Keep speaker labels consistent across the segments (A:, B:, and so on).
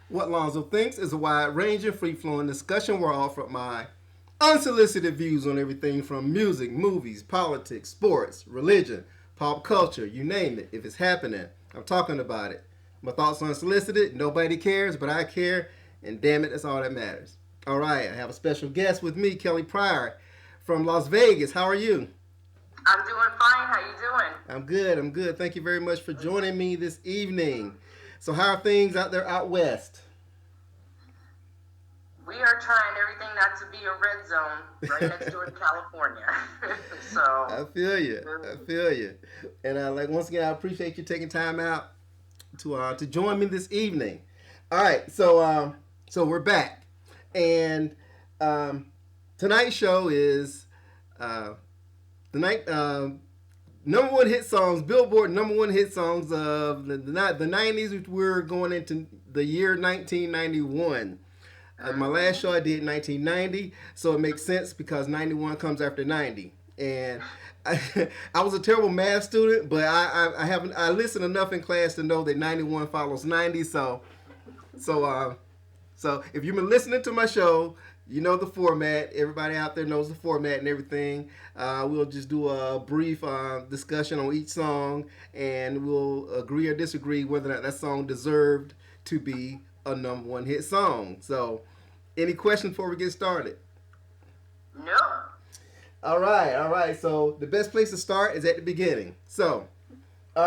A: What Lonzo thinks is a wide-ranging, free-flowing discussion where I offer my unsolicited views on everything from music, movies, politics, sports, religion, pop culture, you name it. If it's happening, I'm talking about it. My thoughts are unsolicited. Nobody cares, but I care, and damn it, that's all that matters. All right, I have a special guest with me, Kelly Pryor from Las Vegas. How are you?
B: I'm doing fine. How you doing?
A: I'm good. I'm good. Thank you very much for joining me this evening. So, how are things out there out west?
B: We are trying everything not to be a red zone right next door to California. So
A: I feel you. I feel you. And once again, I appreciate you taking time out to join me this evening. All right, so we're back, and tonight's show is the night number one hit songs, Billboard number one hit songs of the 90s, which we're going into the year 1991. My last show I did in 1990, so it makes sense because 91 comes after 90. And I was a terrible math student, but I listened enough in class to know that 91 follows 90. So if you've been listening to my show, you know the format. Everybody out there knows the format and everything. We'll just do a brief discussion on each song, and we'll agree or disagree whether or not that song deserved to be a number one hit song. So, any questions before we get started?
B: no.
A: All right. So, the best place to start is at the beginning. So, all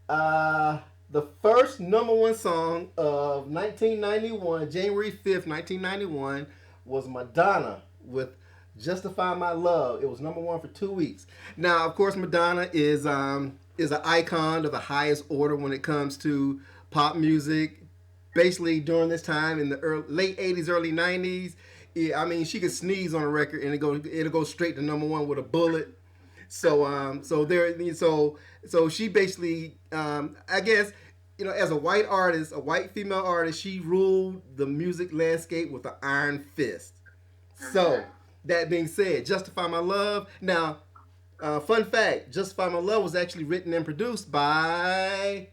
A: right. The first number one song of 1991, January 5th, 1991, was Madonna with Justify My Love. It was number one for 2 weeks. Now, of course, Madonna is an icon of the highest order when it comes to pop music. Basically, during this time in the late 80s, early 90s, I mean, she could sneeze on a record and it'll go straight to number one with a bullet. So she basically, I guess, as a white artist, a white female artist, she ruled the music landscape with an iron fist. So, that being said, Justify My Love. Now, fun fact, Justify My Love was actually written and produced by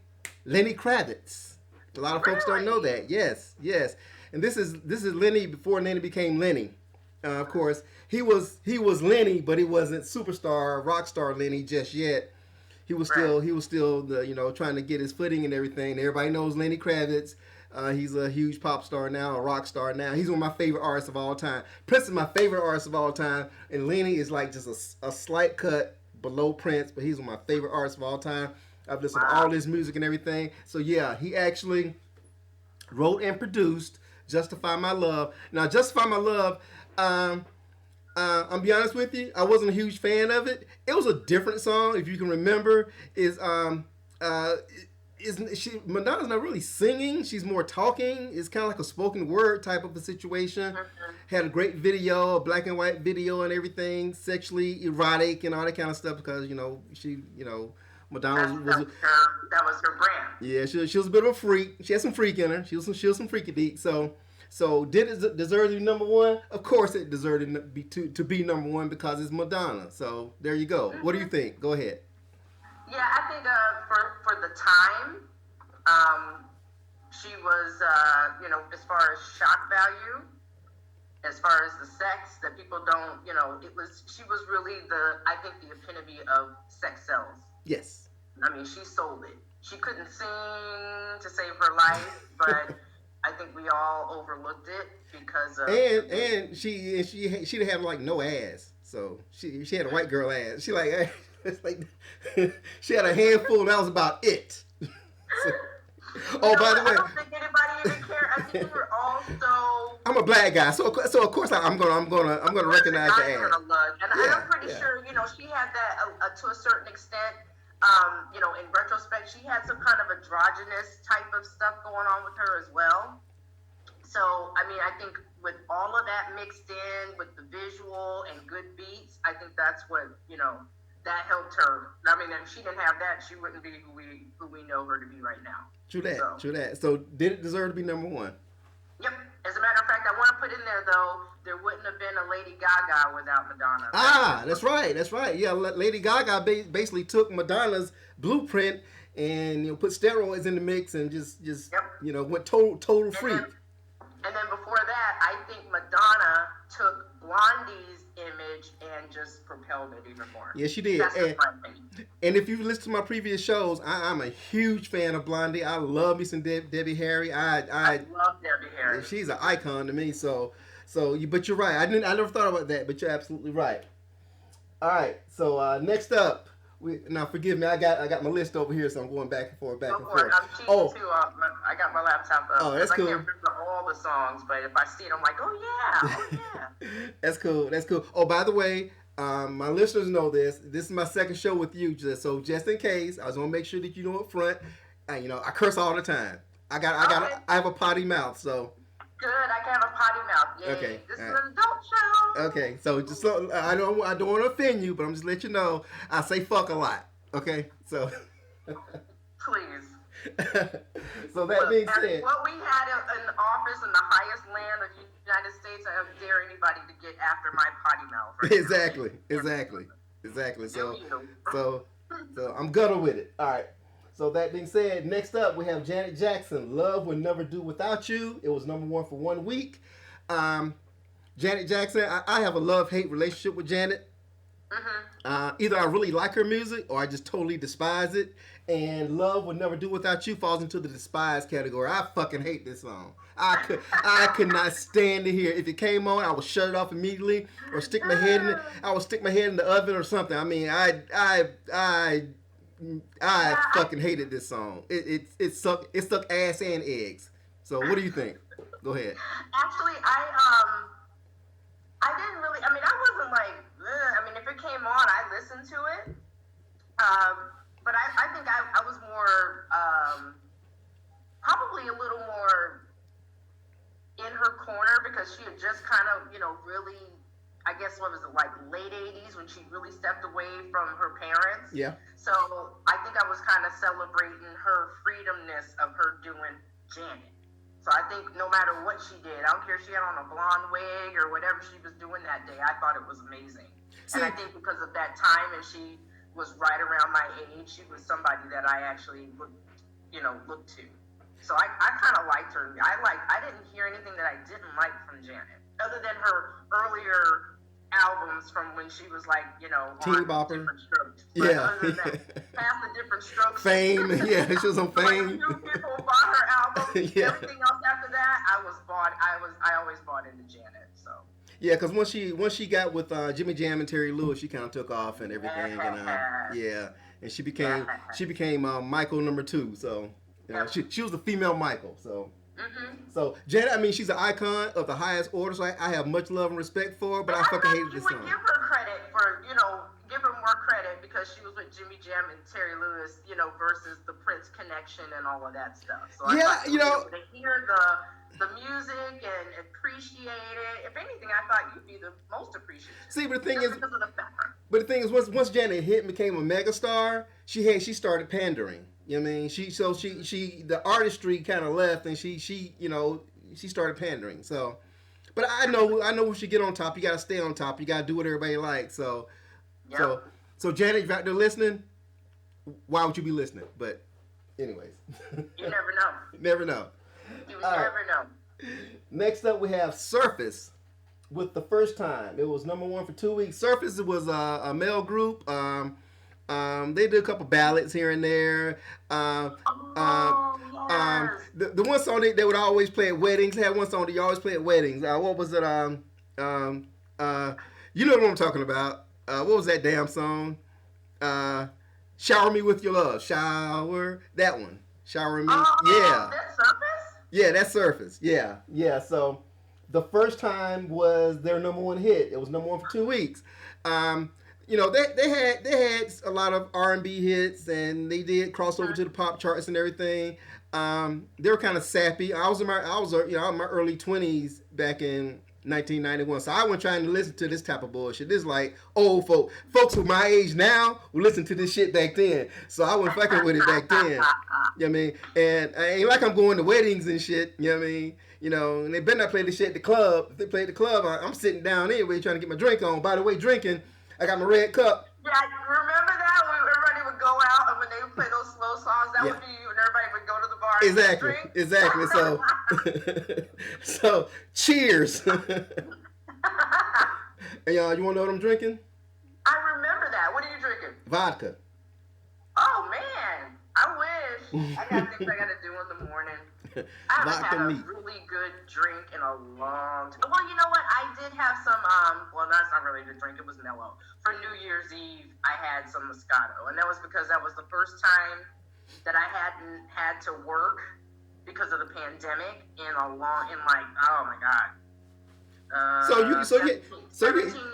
A: Lenny Kravitz. A lot of folks don't know that. Yes. And this is Lenny before Lenny became Lenny. Of course, he was Lenny, but he wasn't superstar, rock star Lenny just yet. He was still the, trying to get his footing and everything. Everybody knows Lenny Kravitz. He's a huge pop star now, a rock star now. He's one of my favorite artists of all time. Prince is my favorite artist of all time, and Lenny is like just a slight cut below Prince, but he's one of my favorite artists of all time. I've listened to all his music and everything. So yeah, he actually wrote and produced Justify My Love. Now, Justify My Love, I'll be honest with you, I wasn't a huge fan of it. It was a different song, if you can remember. Madonna's not really singing, she's more talking. It's kind of like a spoken word type of a situation. Had a great video, a black and white video and everything, sexually erotic and all that kind of stuff because, Madonna
B: that was her brand.
A: Yeah, she was a bit of a freak. She had some freak in her. She was some freaky deep. So did it deserve to be number one? Of course it deserved to be number one because it's Madonna. So there you go. What do you think? Go ahead.
B: Yeah, I think for the time, she was as far as shock value, as far as the sex that people don't, she was really the epitome of sex sells.
A: Yes.
B: I mean, she sold it. She couldn't sing to save her life, but I think we all overlooked it because of
A: and she didn't have like no ass, so she had a white girl ass. She it's like she had a handful. And that was about it. By the way,
B: I don't think anybody even cared. I think we were all so.
A: I'm a black guy, so of course I'm gonna recognize the ass.
B: And I'm pretty sure she had that to a certain extent. In retrospect, she had some kind of androgynous type of stuff going on with her as well. So, I mean, I think with all of that mixed in with the visual and good beats, I think that's what, that helped her. I mean, if she didn't have that, she wouldn't be who we know her to be right now.
A: True that. So, did it deserve to be number one?
B: Yep. As a matter of fact, I want to put in there, though, there wouldn't have been a Lady Gaga without Madonna.
A: Ah, that's right. Yeah, Lady Gaga basically took Madonna's blueprint and put steroids in the mix and just
B: Yep.
A: went total freak.
B: And then before that, I think Madonna took Blondie's image and just propelled it even more.
A: Yeah, she did.
B: That's
A: and if you've listened to my previous shows, I'm a huge fan of Blondie. I love me some Debbie Harry.
B: I love Debbie Harry.
A: She's an icon to me. But you're right. I never thought about that, but you're absolutely right. All right. So next up, now forgive me. I got my list over here, so I'm going back and forth.
B: I'm cheating too. I got my laptop up.
A: Oh, that's cool.
B: I can't remember all the songs, but if I see it, I'm like, oh yeah.
A: That's cool. Oh, by the way, my listeners know this. This is my second show with you, just in case, I was gonna make sure that you know up front. I curse all the time. I have a potty mouth, so.
B: Good, I can have a potty mouth. Yay.
A: Okay.
B: This is an adult show.
A: Okay, so just I don't want to offend you, but I'm just let you know I say fuck a lot. Okay, so.
B: Please.
A: So that being said,
B: what we had in the office in the highest land of the United States, I don't dare anybody to get after my potty mouth.
A: Right exactly. So I'm gutted with it. All right. So that being said, next up we have Janet Jackson. Love Would Never Do Without You. It was number 1 for 1 week. Janet Jackson. I have a love-hate relationship with Janet. Mm-hmm. Either I really like her music or I just totally despise it. And Love Would Never Do Without You falls into the despise category. I fucking hate this song. I could not stand to hear it. If it came on, I would shut it off immediately or stick my head in it. I would stick my head in the oven or something. I mean, I fucking hated this song. It sucked ass and eggs. So what do you think? Go ahead.
B: Actually, I didn't really. I mean, I wasn't like. Ugh. I mean, if it came on, I listened to it. But I think I was more, probably a little more in her corner because she had just kind of, really, I guess, what was it, like late 80s when she really stepped away from her parents.
A: Yeah.
B: So I think I was kind of celebrating her freedomness of her doing Janet. So I think no matter what she did, I don't care if she had on a blonde wig or whatever she was doing that day, I thought it was amazing. And I think because of that time and she was right around my age, she was somebody that I actually looked to. So I kind of liked her. I didn't hear anything that I didn't like from Janet, other than her earlier albums from when she was like,
A: Teen Bopper.
B: Different Strokes.
A: Yeah.
B: Other than that, past the Different Strokes.
A: Fame. Yeah, she was on Fame.
B: Like, people bought her album.
A: Yeah.
B: Everything else after that, I always bought into Janet. So.
A: Yeah, because once she got with Jimmy Jam and Terry Lewis, she kind of took off and everything, and she became Michael number 2. So she was the female Michael. So so Janet, I mean, she's an icon of the highest order. So I have much love and respect for her, but I fucking hated this song.
B: Give her credit for give her more credit because she was with Jimmy Jam and Terry Lewis, versus the Prince connection and all of that stuff. So I thought to hear the music and appreciate it. If anything, I thought you'd be the most appreciative.
A: See, but the thing is, once Janet hit and became a megastar, she started pandering. You know what I mean? She the artistry kind of left, and she started pandering. So, but I know once you get on top, you got to stay on top. You got to do what everybody likes. So, so Janet, if you're out there listening, why would you be listening? But, anyways,
B: you never know.
A: Never know.
B: You never know.
A: Next up, we have Surface with The First Time. It was number 1 for 2 weeks. Surface was a male group. They did a couple ballads here and there. The one song they would always play at weddings. They had one song that you always play at weddings. What was it? You know what I'm talking about. What was that damn song? Shower Me With Your Love. Shower. That one. Shower Me. Yeah.
B: That's Surface?
A: Yeah, that's Surface. Yeah. So The First Time was their number 1 hit. It was number 1 for 2 weeks. They had a lot of R&B hits, and they did cross over to the pop charts and everything. They were kind of sappy. I was in my early 20s back in 1991, so I wasn't trying to listen to this type of bullshit. This is like old folks who my age now who listened to this shit back then. So I wasn't fucking with it back then. You know what I mean? And I ain't like I'm going to weddings and shit. You know what I mean? And they better not play this shit at the club. If they play at the club, I'm sitting down anyway trying to get my drink on. By the way, drinking, I got my red cup.
B: Yeah, remember that when everybody would go out and when they would play those slow songs, that would be you, and everybody would go to the bar and drink.
A: Exactly. So cheers. Hey, y'all, you want to know what I'm drinking?
B: I remember that. What are you drinking?
A: Vodka.
B: Oh, man. I wish. I got things I got to do in the morning. I haven't had a really good drink in a long time. Well, you know what? I did have some, well, that's not really a good drink. It was mellow. For New Year's Eve, I had some Moscato. And that was because that was the first time that I hadn't had to work because of the pandemic in oh my God. 17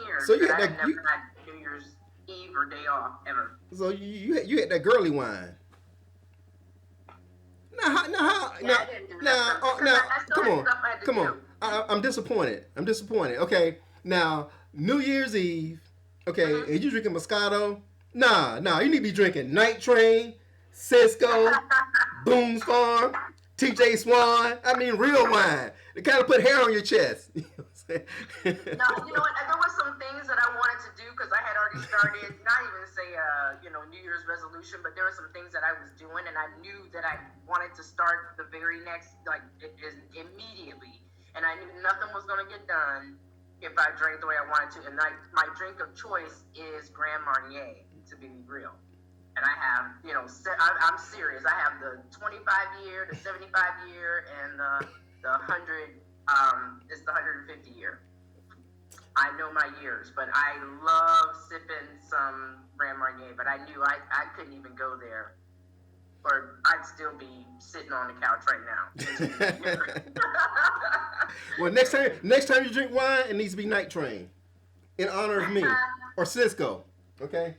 B: years. So you had that, never had New Year's Eve or day off ever.
A: So you had that girly wine. Come on. I'm disappointed. Okay, now New Year's Eve. Okay, and you drinking Moscato? Nah. You need to be drinking Night Train, Cisco, Boone's Farm, TJ Swan. I mean, real wine. They kind of put hair on your chest.
B: No, you know what? There were some things that I wanted to do because I had already started, not even to say, New Year's resolution, but there were some things that I was doing, and I knew that I wanted to start the very next, immediately. And I knew nothing was going to get done if I drank the way I wanted to. And my drink of choice is Grand Marnier, to be real. And I have, I'm serious. I have the 25-year, the 75-year, and the 100. It's the 150 year. I know my years, but I love sipping some Grand Marnier, but I knew I couldn't even go there, or I'd still be sitting on the couch right now.
A: Well, next time you drink wine, it needs to be Night Train, in honor of me, or Cisco, okay?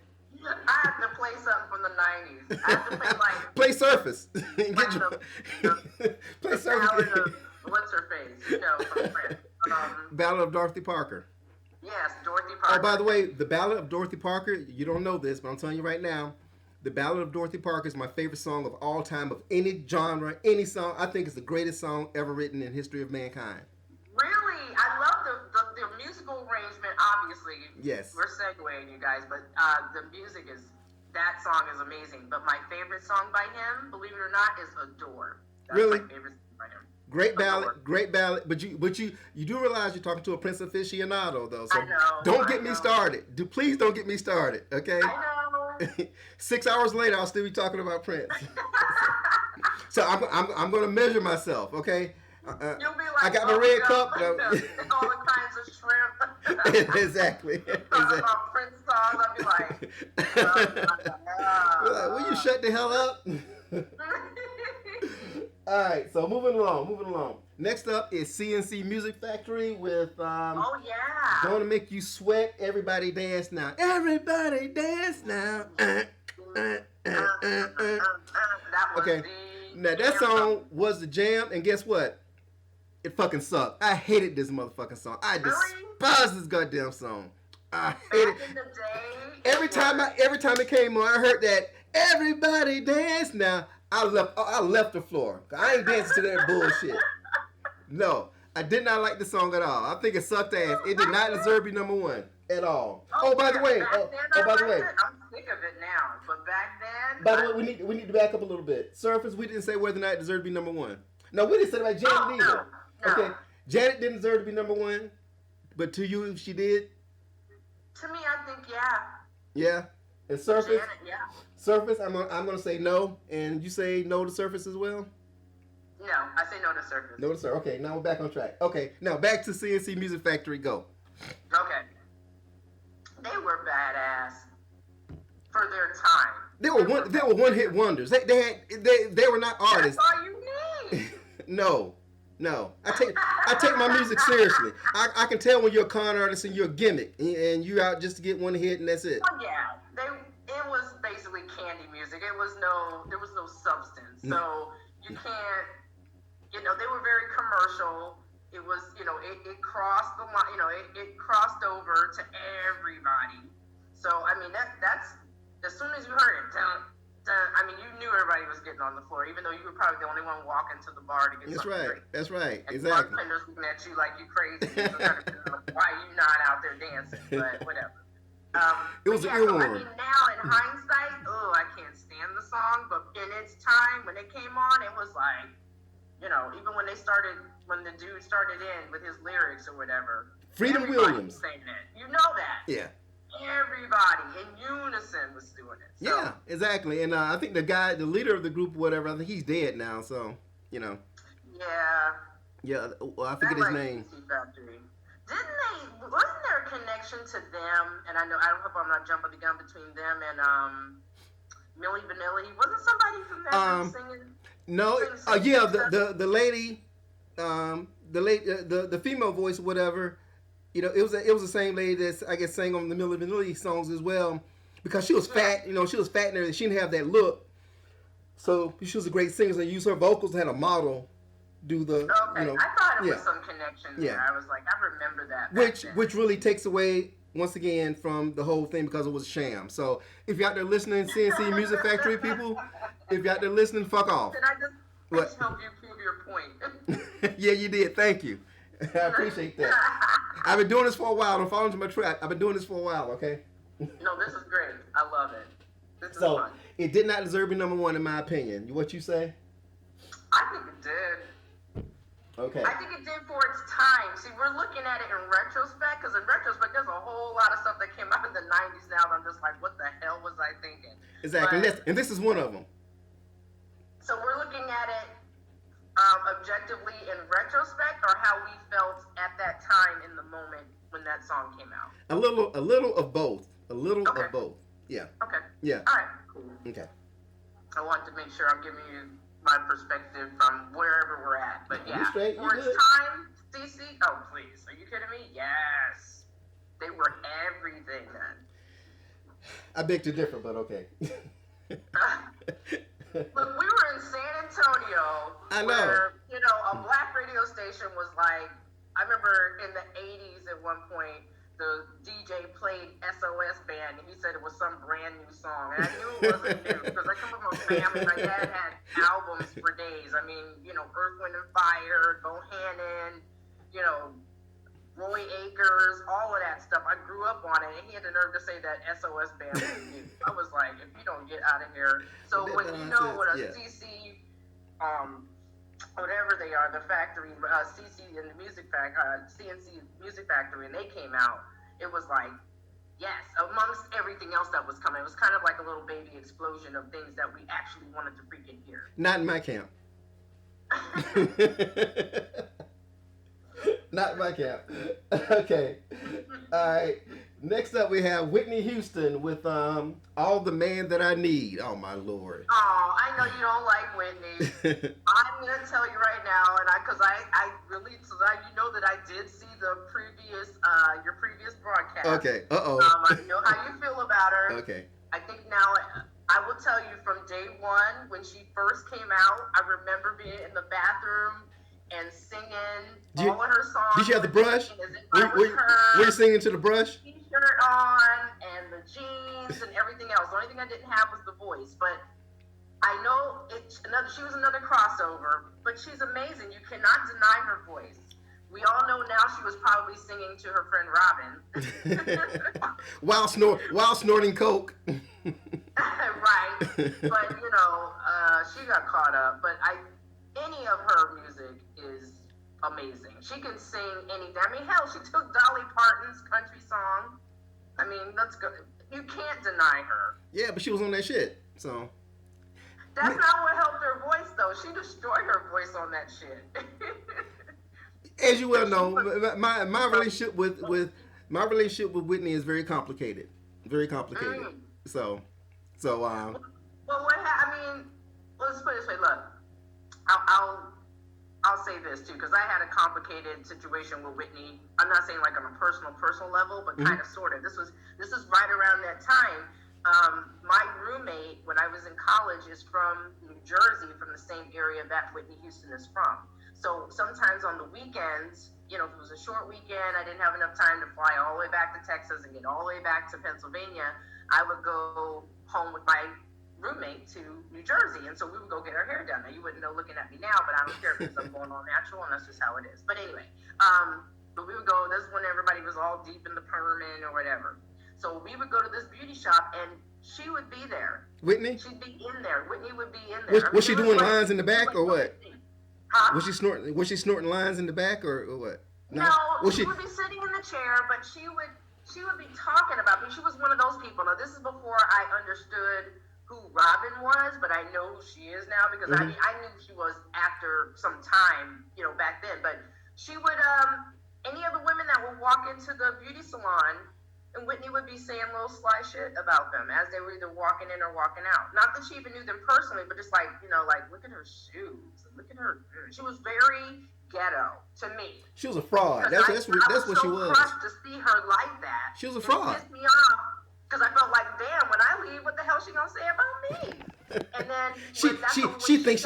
B: I have to play something from the 90s. I have to play
A: play Surface.
B: Play Surface. What's her face? From France.
A: Ballad of Dorothy Parker.
B: Yes, Dorothy Parker.
A: Oh, by the way, the Ballad of Dorothy Parker, you don't know this, but I'm telling you right now, the Ballad of Dorothy Parker is my favorite song of all time, of any genre, any song. I think it's the greatest song ever written in history of mankind.
B: Really? I love the musical arrangement, obviously.
A: Yes.
B: We're segueing, you guys, but the music that song is amazing. But my favorite song by him, believe it or not, is Adore. That's
A: really?
B: My favorite song by him.
A: Great ballad, but you do realize you're talking to a Prince aficionado, though. So
B: I know.
A: Don't get me started. Please don't get me started, okay?
B: I know.
A: 6 hours later, I'll still be talking about Prince. So I'm going to measure myself, okay?
B: You'll be like,
A: I got my red cup.
B: All the kinds of shrimp.
A: Exactly.
B: Talking about Prince songs, I'll be like,
A: will you shut the hell up? All right, so moving along. Next up is CNC Music Factory with
B: oh yeah,
A: Gonna Make You Sweat. Everybody dance now. Everybody dance now. Okay. Now that song was the jam, and guess what? It fucking sucked. I hated this motherfucking song. I despise this goddamn song. I hate it.
B: Back in the day,
A: Every time it came on, I heard that everybody dance now. I left the floor. I ain't dancing to that bullshit. No, I did not like the song at all. I think it sucked ass. It did not deserve to be number one at all. Oh, by the way.
B: I'm sick of it now, but back then.
A: By the way, we need to back up a little bit. Surface, we didn't say whether or not it deserved to be number one. No, we didn't say about Janet either.
B: No.
A: Okay, Janet didn't deserve to be number one, but to you, she did.
B: To me, I think yeah.
A: Yeah, and Surface.
B: Janet, yeah.
A: Surface, I'm gonna say no, and you say no to Surface as well.
B: No, I say no to Surface.
A: No to Surface. Okay, now we're back on track. Okay, now back to CNC Music Factory. Go.
B: Okay. They were badass for their time.
A: They were one hit wonders. They were not artists.
B: That's all you need.
A: No. I take my music seriously. I can tell when you're a con artist and you're a gimmick and you're out just to get one hit and that's it.
B: Well, yeah, it was basically candy music. There was no substance. So you can't. They were very commercial. It was, it crossed the line. It crossed over to everybody. So I mean that's as soon as you heard it, you knew everybody was getting on the floor, even though you were probably the only one walking to the bar to get something to drink.
A: That's right.
B: And
A: Exactly.
B: bartenders looking at you like you crazy. Why are you not out there dancing? But whatever.
A: It was an
B: yeah, so I
A: earworm.
B: mean, now in hindsight, oh, I can't stand the song. But in its time, when it came on, it was like, even when the dude started in with his lyrics or whatever,
A: Freedom
B: everybody
A: Williams.
B: was saying it. You know that.
A: Yeah.
B: Everybody in unison was doing it. So.
A: Yeah, exactly. And I think the leader of the group, whatever, I think he's dead now. So,
B: Yeah.
A: Yeah, well, I forget his name.
B: Factory. Wasn't there a connection to them? And I hope I'm not jumping the gun between them and Milli Vanilli. Wasn't somebody from that group singing?
A: No, yeah, the lady, the female voice, whatever. It was the same lady that I guess sang on the Milli Vanilli songs as well, because she was fat. She was fat and everything. She didn't have that look, so she was a great singer. So they used her vocals and had a model do the.
B: Okay, I thought it was some connection there. Yeah. I was like, I remember that.
A: Which really takes away once again from the whole thing, because it was a sham. So if you're out there listening, CNC Music Factory people, if you're out there listening, fuck off.
B: Did I just help you prove your point?
A: Yeah, you did. Thank you. I appreciate that. I've been doing this for a while. Don't fall into my trap. I've been doing this for a while, okay?
B: No, this is great. I love it. This is fun.
A: It did not deserve to be number one in my opinion. What you say?
B: I think it did.
A: Okay.
B: I think it did for its time. See, we're looking at it in retrospect, because in retrospect, there's a whole lot of stuff that came out in the 90s now, and I'm just like, what the hell was I thinking?
A: Exactly. And this is one of them.
B: So we're looking at it objectively in retrospect, or how we felt at that time in the moment when that song came out?
A: A little of both. A little of both. Yeah.
B: Okay.
A: Yeah.
B: All right. Cool.
A: Okay.
B: I want to make sure I'm giving you my perspective from wherever we're at. But yeah, for its time, CC. Oh please, are you kidding me? Yes, they were everything then.
A: I beg to differ, but okay.
B: Look, we were in San Antonio.
A: I know.
B: Where, a black radio station was like, I remember in the 80s at one point, the DJ played SOS Band, and he said it was some brand new song. And I knew it wasn't new, because I come from a family, my dad had albums for days. I mean, Earth, Wind and Fire, Bohannon, Roy Akers, all of that stuff. I grew up on it, and he had the nerve to say that SOS Band was new. I was like, if you don't get out of here. So when what a CC, whatever they are, the factory, CC and the music CNC Music Factory, and they came out, it was like, yes, amongst everything else that was coming, it was kind of like a little baby explosion of things that we actually wanted to freaking hear.
A: Not in my camp. Not in my camp. Okay. All right. Next up, we have Whitney Houston with All the Man That I Need. Oh, my Lord.
B: Oh, I know you don't like Whitney. I'm going to tell you right now, and because I really, you know that I did see the your previous broadcast.
A: Okay. Uh-oh.
B: I know how you feel about her.
A: Okay.
B: I think now, I will tell you from day one, when she first came out, I remember being in the bathroom and singing all of her songs.
A: Did you have the brush? Were you singing to the brush?
B: T-shirt on and the jeans and everything else. The only thing I didn't have was the voice. But I know she was another crossover, but she's amazing. You cannot deny her voice. We all know now she was probably singing to her friend Robin.
A: while snorting coke.
B: Right. But, she got caught up. But any of her music is amazing. She can sing anything. I mean, hell, she took Dolly Parton's country song. I mean, that's good. You can't deny her.
A: Yeah, but she was on that shit, so.
B: That's not what helped her voice, though. She destroyed her voice on that shit.
A: As you well know, my relationship with Whitney is very complicated. Very complicated. So.
B: Well, I mean, let's put it this way. Look, I'll say this too, because I had a complicated situation with Whitney. I'm not saying like on a personal level, but kind of sort of. This is right around that time. My roommate, when I was in college, is from New Jersey, from the same area that Whitney Houston is from. So sometimes on the weekends, if it was a short weekend, I didn't have enough time to fly all the way back to Texas and get all the way back to Pennsylvania, I would go home with my roommate to New Jersey, and so we would go get our hair done. Now you wouldn't know looking at me now, but I don't care because I'm going all natural, and that's just how it is. But anyway, but we would go. This is when everybody was all deep in the perm or whatever. So we would go to this beauty shop, and she would be there.
A: Whitney?
B: She'd be in there. Whitney would be in there.
A: Was she doing lines in the back or what?
B: Huh?
A: Was she snorting lines in the back or what?
B: No, she would be sitting in the chair, but she would be talking about me. She was one of those people. Now, this is before I understood who Robin was, but I know who she is now because I knew she was after some time, back then. But she would, any of the women that would walk into the beauty salon, and Whitney would be saying little sly shit about them as they were either walking in or walking out. Not that she even knew them personally, but just like, look at her shoes. Look at her. She was very ghetto to me.
A: She was a fraud. That's what she was.
B: Crushed to see her like that.
A: She was a fraud.
B: It pissed me off because I felt like, damn, when I leave, what the hell she gonna say about me? And then
A: she thinks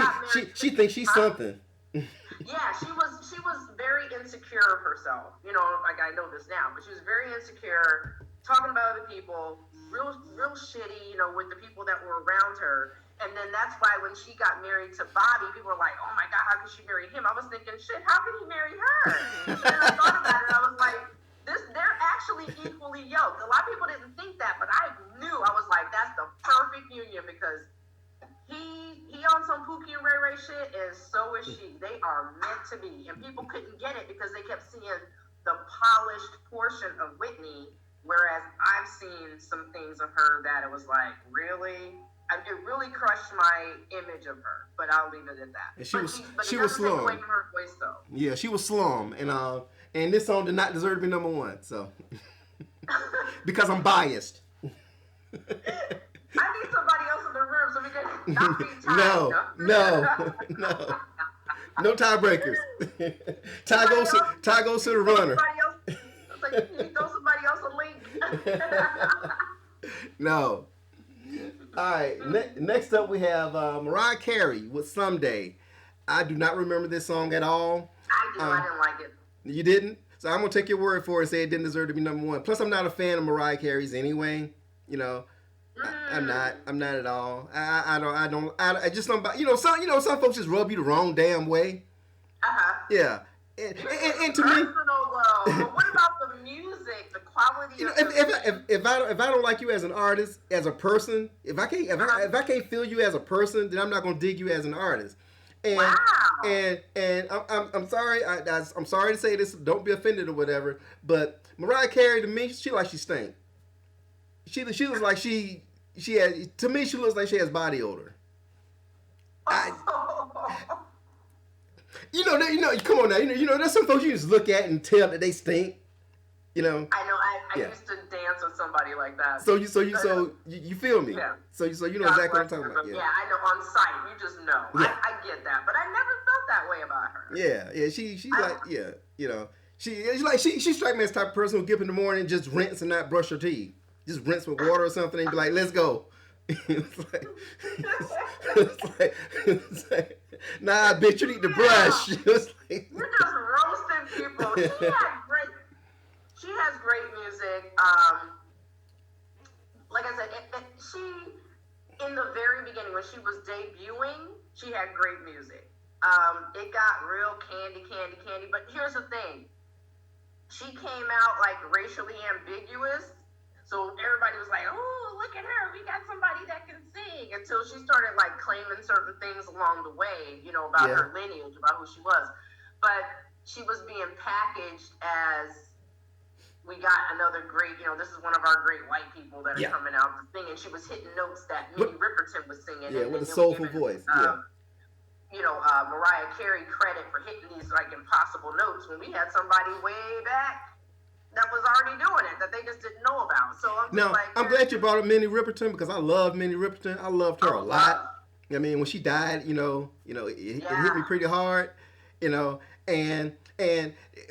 A: she's something.
B: Yeah, she was very insecure of herself. Like I know this now, but she was very insecure, talking about other people, real shitty, with the people that were around her. And then that's why when she got married to Bobby, people were like, oh my God, how could she marry him? I was thinking, shit, how could he marry her? And then I thought about it, I was like, they're actually equally yoked. A lot of people didn't think that, but I knew. I was like, that's the perfect union because he on some Pookie and Ray Ray shit, and so is she. They are meant to be. And people couldn't get it because they kept seeing the polished portion of Whitney, whereas I've seen some things of her that it was like, really? It really crushed my image of her, but I'll leave it at that.
A: And she
B: was
A: slum.
B: Away from her voice, though.
A: Yeah, she was slum, and this song did not deserve to be number one. So, because I'm biased.
B: I need somebody else in the room so we can not be tied.
A: No tiebreakers. Tie goes to the runner.
B: It's like you throw somebody else a link.
A: No. All right. Next up, we have Mariah Carey with "Someday." I do not remember this song at all.
B: I didn't like it.
A: You didn't? So I'm gonna take your word for it and say it didn't deserve to be number one. Plus, I'm not a fan of Mariah Carey's anyway. I'm not at all. I just don't. Some folks just rub you the wrong damn way. Yeah. And to me,
B: but what about the music, the quality?
A: If I don't like you as an artist, as a person, if I can't feel you as a person, then I'm not gonna dig you as an artist. And and I'm sorry. I'm sorry to say this. Don't be offended or whatever. But Mariah Carey, to me, she stink. She looks like she has. To me, she looks like she has body odor. Come on now. There's some folks you just look at and tell that they stink.
B: I know. I used to dance with somebody like that.
A: So you feel me? Yeah. So you know exactly what I'm talking about.
B: Yeah, I know on sight. You just know. Yeah. I get that, but I never felt that way about her.
A: Yeah. She strikes me as the type of person who get up in the morning and just rinse and not brush her teeth. Just rinse with water or something and be like, let's go. It's like, nah, bitch, you need to brush.
B: You're just roasting people. She has great music. Like I said, she, in the very beginning, when she was debuting, she had great music. It got real candy, but here's the thing. She came out like racially ambiguous. So everybody was like, oh, look at her. We got somebody that can sing. Until she started like claiming certain things along the way, about her lineage, about who she was. But she was being packaged as, we got another great, this is one of our great white people that are coming out to sing. And she was hitting notes that Minnie Riperton was singing.
A: Yeah, with a soulful voice.
B: Mariah Carey credit for hitting these like impossible notes when we had somebody way back that was already doing it, that they just didn't know about. So
A: I'm glad you brought up Minnie Riperton because I love Minnie Riperton. I loved her a lot. I mean, when she died, it hit me pretty hard, and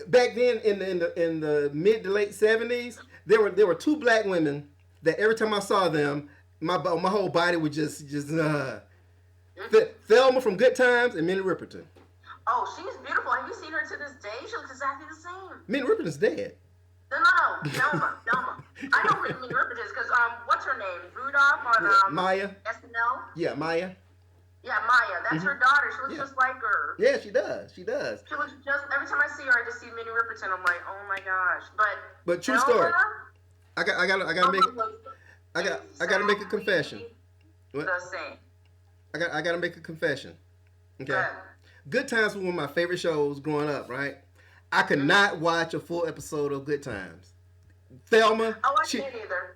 A: back then in the mid to late 70s, there were two black women that every time I saw them, my whole body would just Thelma from Good Times and Minnie Riperton.
B: Oh, she's beautiful. Have you seen her to this day? She looks exactly the same.
A: Minnie Riperton's dead.
B: No, Thelma. I know who Minnie Riperton is because what's her name? Rudolph on
A: Maya.
B: SNL.
A: Yeah, Maya.
B: Yeah, Maya. That's her daughter. She looks just like her.
A: Yeah, she does. She
B: looks just. Every time I see her, I just see Minnie Riperton. I'm like, oh my gosh. But
A: true story. I gotta make, I gotta make a confession. What?
B: The same.
A: I gotta make a confession. Okay.
B: Good.
A: Good Times was one of my favorite shows growing up. Right. I could not watch a full episode of Good Times. Thelma.
B: Oh, I can't either.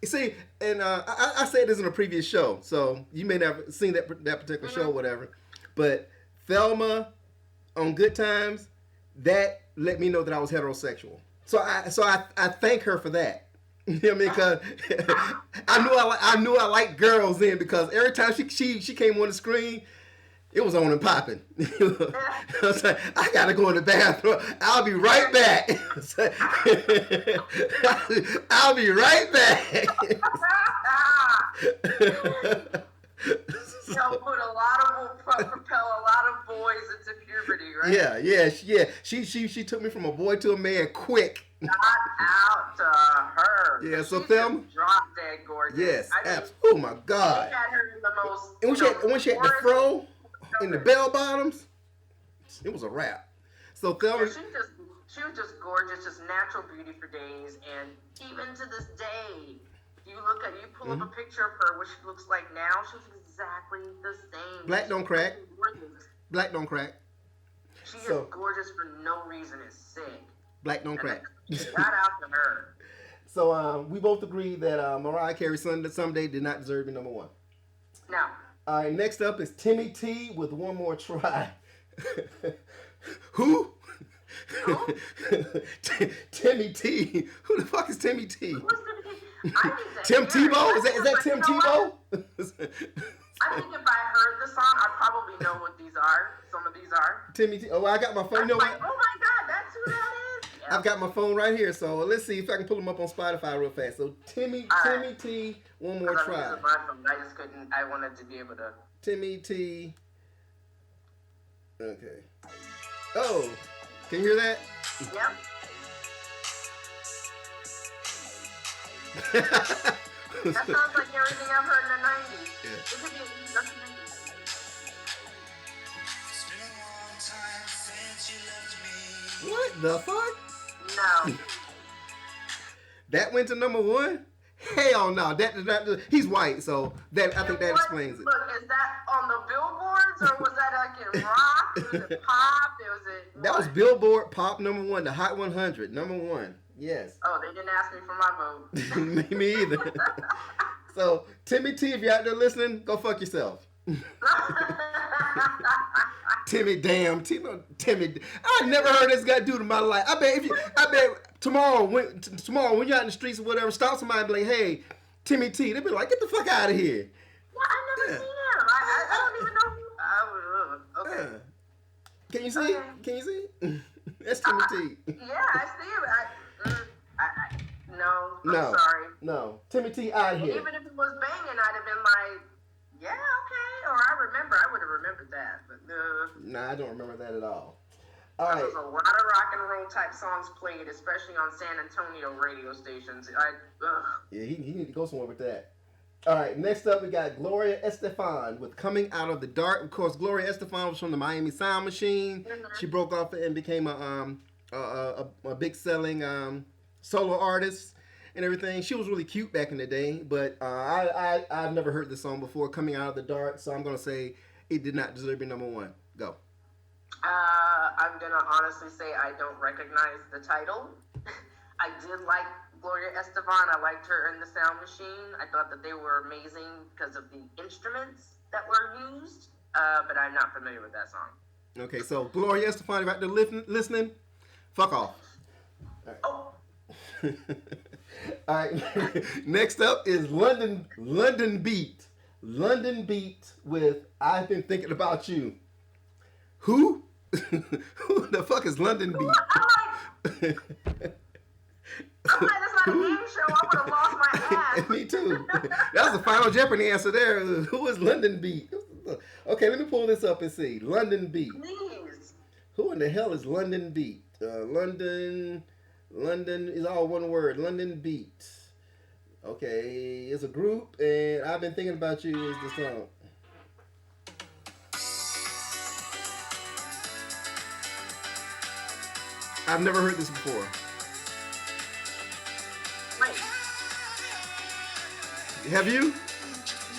A: See, and I said this in a previous show, so you may not have seen that particular show or whatever. But Thelma on Good Times, that let me know that I was heterosexual. So I thank her for that. You know what I mean? Because I knew I liked girls then, because every time she came on the screen, it was on and popping. I was like, I gotta go in the bathroom. I'll be right back. I'll be right back.
B: Propel a lot of boys into puberty, right?
A: Yeah. She took me from a boy to a man quick.
B: Shout out to her.
A: Yeah, so
B: She's
A: Thelma.
B: Drop dead gorgeous.
A: Yes,
B: I mean,
A: absolutely. Oh my God.
B: She had her in the most.
A: And when she had the fro and the bell bottoms, it was a wrap. So Thelma.
B: Yeah, she was just gorgeous, just natural beauty for days, and even to this day, you pull up a picture of her, what she looks like now, she looks exactly the same.
A: Black don't crack. Black don't crack.
B: She is gorgeous for no reason. It's sick.
A: Black don't crack.
B: Shout out to her.
A: So we both agree that Mariah Carey someday did not deserve to be number 1.
B: No.
A: All right, next up is Timmy T with One More Try. Who? Timmy T. Who the fuck is Timmy T? Tim Tebow? Is that Tim Tebow?
B: I think if I heard the song, I probably know what these are. Some of these are.
A: Timmy T. Oh, I got my phone.
B: I'm like, oh my God, that's who that is. Yeah.
A: I've got my phone right here, so let's see if I can pull them up on Spotify real fast. So Timmy T, One More Try.
B: My phone. I just couldn't. I wanted to be able to.
A: Timmy T. Okay. Oh, can you hear that?
B: Yep. That sounds like everything I've heard in the 90s.
A: Yeah.
B: It could be a 90s.
A: What the fuck?
B: No.
A: That went to number 1? Hell no. That did not. He's white, so I think that explains it.
B: Look, is that on the billboards, or was that like in rock? Was it pop?
A: That was Billboard Pop number 1, the Hot 100, number 1. Yes.
B: Oh, they didn't ask me for my vote.
A: Me either. So, Timmy T, if you're out there listening, go fuck yourself. Timmy. I never heard this guy do to my life. I bet tomorrow when you're out in the streets or whatever, stop somebody and be like, hey, Timmy T. They'll be like, get the fuck out of here.
B: Well, I never seen him. I don't even know who. Okay.
A: Can you see?
B: Okay.
A: Can you see? That's Timmy T.
B: Yeah, I see him. No,
A: No.
B: I'm sorry.
A: No. Timmy T out of here.
B: Even if it was banging, I'd have been like, yeah, okay. Or I would have remembered that. But
A: Nah, I don't remember that at all.
B: There was a lot of rock and roll type songs played, especially on San Antonio radio stations.
A: Yeah, he need to go somewhere with that. All right, next up we got Gloria Estefan with Coming Out of the Dark. Of course, Gloria Estefan was from the Miami Sound Machine. Mm-hmm. She broke off and became a big selling solo artist and everything. She was really cute back in the day, but I've never heard this song before, Coming Out of the Dark, so I'm going to say it did not deserve to be number 1. Go.
B: I'm going to honestly say I don't recognize the title. I did like Gloria Estefan. I liked her in the Sound Machine. I thought that they were amazing because of the instruments that were used, but I'm not familiar with that song. Okay,
A: so Gloria Estefan, if you're out there listening, fuck off. All right. All right. Next up is London Beat. London Beat with I've Been Thinking About You. Who? Who the fuck is London Beat?
B: I'm like, that's not a game show. I would have lost my ass.
A: Me too. That was the Final Jeopardy answer there. Who is London Beat? Okay, let me pull this up and see. London Beat.
B: Please.
A: Who in the hell is London Beat? London is all one word. London Beat. Okay, it's a group, and I've Been Thinking About You is the song. I've never heard this before.
B: Wait.
A: Have you?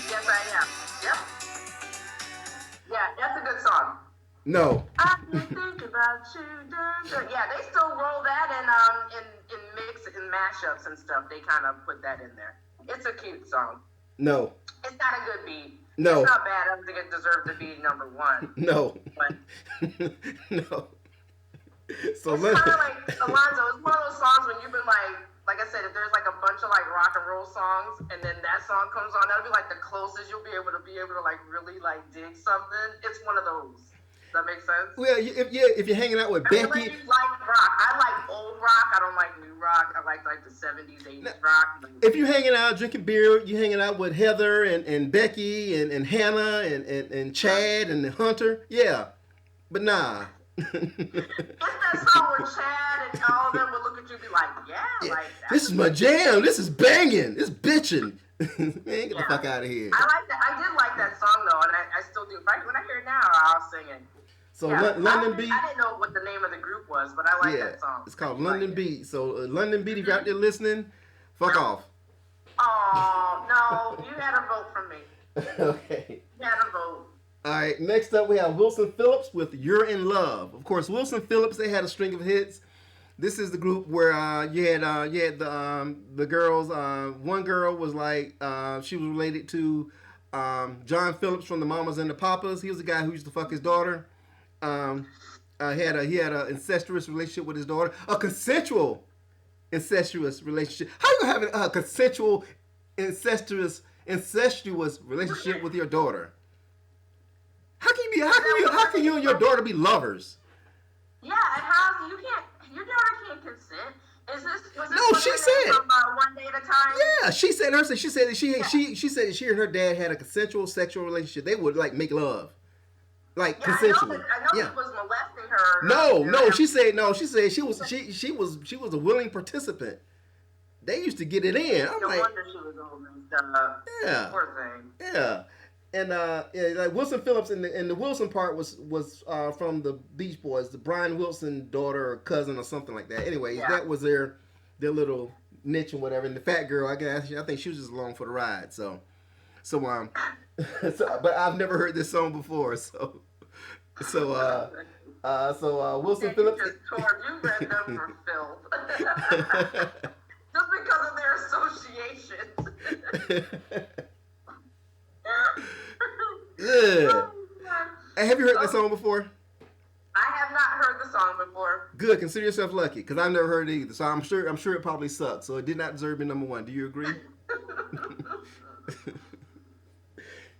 B: Yes, I am. Yep. Yeah, that's a good song.
A: No.
B: I can think about you. Yeah, they still roll that in mix and mashups and stuff. They kind of put that in there. It's a cute song.
A: No.
B: It's not a good beat.
A: No.
B: It's not bad. I don't think it deserves to be number one.
A: No.
B: But
A: no. So
B: it's kind of like Alonzo. It's one of those songs when you've been like I said, if there's like a bunch of like rock and roll songs, and then that song comes on, that'll be like the closest you'll be able to like really like dig something. It's one of those. Does that make sense?
A: Well, if you're hanging out with Becky.
B: You like rock. I like old rock. I don't like new rock. I like the 70s, 80s rock.
A: If you're hanging out drinking beer, you're hanging out with Heather and Becky and Hannah and Chad and Hunter. Yeah, but nah.
B: It's that song where Chad and all of them would look at you and be like, yeah. Like that.
A: This is my jam. This is banging. It's bitching. Man, get the fuck out of here.
B: I like that. I did like that song though, and I still do. When I hear it now, I'll sing it.
A: So London Beat.
B: I didn't know what the name of the group was, but I like that song.
A: It's called London Beat. So London Beat, if you're out there listening, fuck off.
B: Oh, no. You had a vote from me.
A: Okay.
B: You had a vote.
A: All right. Next up, we have Wilson Phillips with You're in Love. Of course, Wilson Phillips, they had a string of hits. This is the group where you had the girls. One girl was like, she was related to John Phillips from the Mamas and the Papas. He was the guy who used to fuck his daughter. He had an incestuous relationship with his daughter, a consensual incestuous relationship. How you having a consensual incestuous relationship with your daughter? How can you and your daughter be lovers?
B: Yeah, and how your daughter can't consent.
A: She said
B: from One Day at a Time?
A: Yeah, she said that she and her dad had a consensual sexual relationship. They would like make love. Like consensually.
B: I know he was molesting her.
A: No. She said she was a willing participant. They used to get it in. I'm like,
B: wonder she was old and stuff.
A: Yeah.
B: Poor thing.
A: Yeah. And like Wilson Phillips and the Wilson part was from the Beach Boys, the Brian Wilson daughter or cousin or something like that. Anyways, that was their little niche and whatever. And the fat girl, I think she was just along for the ride. So but I've never heard this song before. So Wilson Phillips.
B: You read them for filth. Just because of their associations.
A: Yeah. Hey, have you heard that song before?
B: I have not heard the song before.
A: Good. Consider yourself lucky, because I've never heard it either. So I'm sure it probably sucks. So it did not deserve to be number one. Do you agree?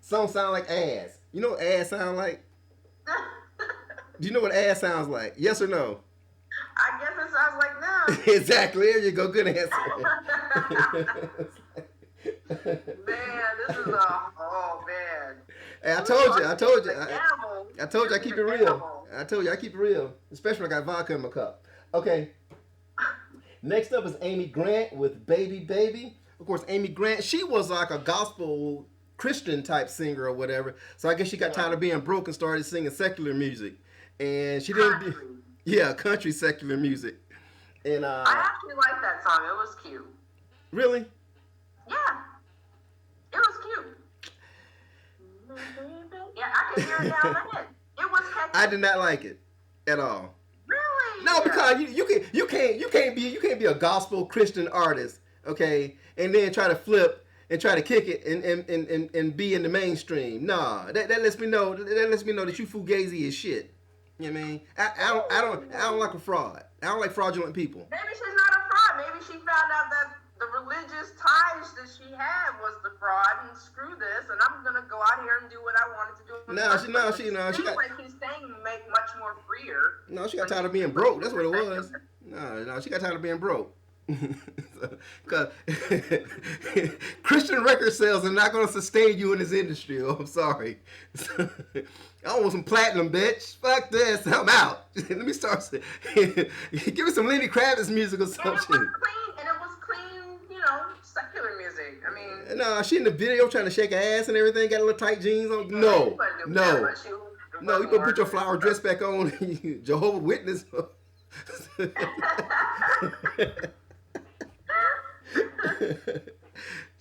A: Song sound like ass. You know what ass sound like? Do you know what ass sounds like? Yes or no?
B: I guess it sounds like no.
A: Exactly. There you go. Good answer.
B: Man, this is man.
A: Hey, I told you. I keep it real. I told you I keep it real. Especially when I got vodka in my cup. Okay. Next up is Amy Grant with Baby Baby. Of course, Amy Grant, she was like a gospel Christian type singer or whatever. So I guess she got tired of being broke and started singing secular music. And she didn't country secular music. And
B: I actually liked that song. It was cute.
A: Really?
B: Yeah. It was cute. Yeah, I can hear it down the head. It was catchy.
A: I did not like it at all.
B: Really?
A: No, because you can't be a gospel Christian artist, okay, and then try to flip and try to kick it and be in the mainstream. Nah, that lets me know that you fugazi as shit. You know what I mean? I don't like a fraud. I don't like fraudulent people.
B: Maybe she's not a fraud. Maybe she found out that the religious ties that she had was the fraud, and screw this, and I'm gonna go out here and do what I wanted to do. She got like she's saying make much more freer.
A: No, she got tired of being broke. That's what it was. No, she got tired of being broke. Because Christian record sales are not going to sustain you in this industry. Oh, I'm sorry. I want some platinum, bitch. Fuck this. I'm out. Let me start. Give me some Lenny Kravitz music or something.
B: And it was clean, secular music. I mean.
A: No, she in the video trying to shake her ass and everything. Got a little tight jeans on. No. You better put your flower dress back on. Jehovah Witness.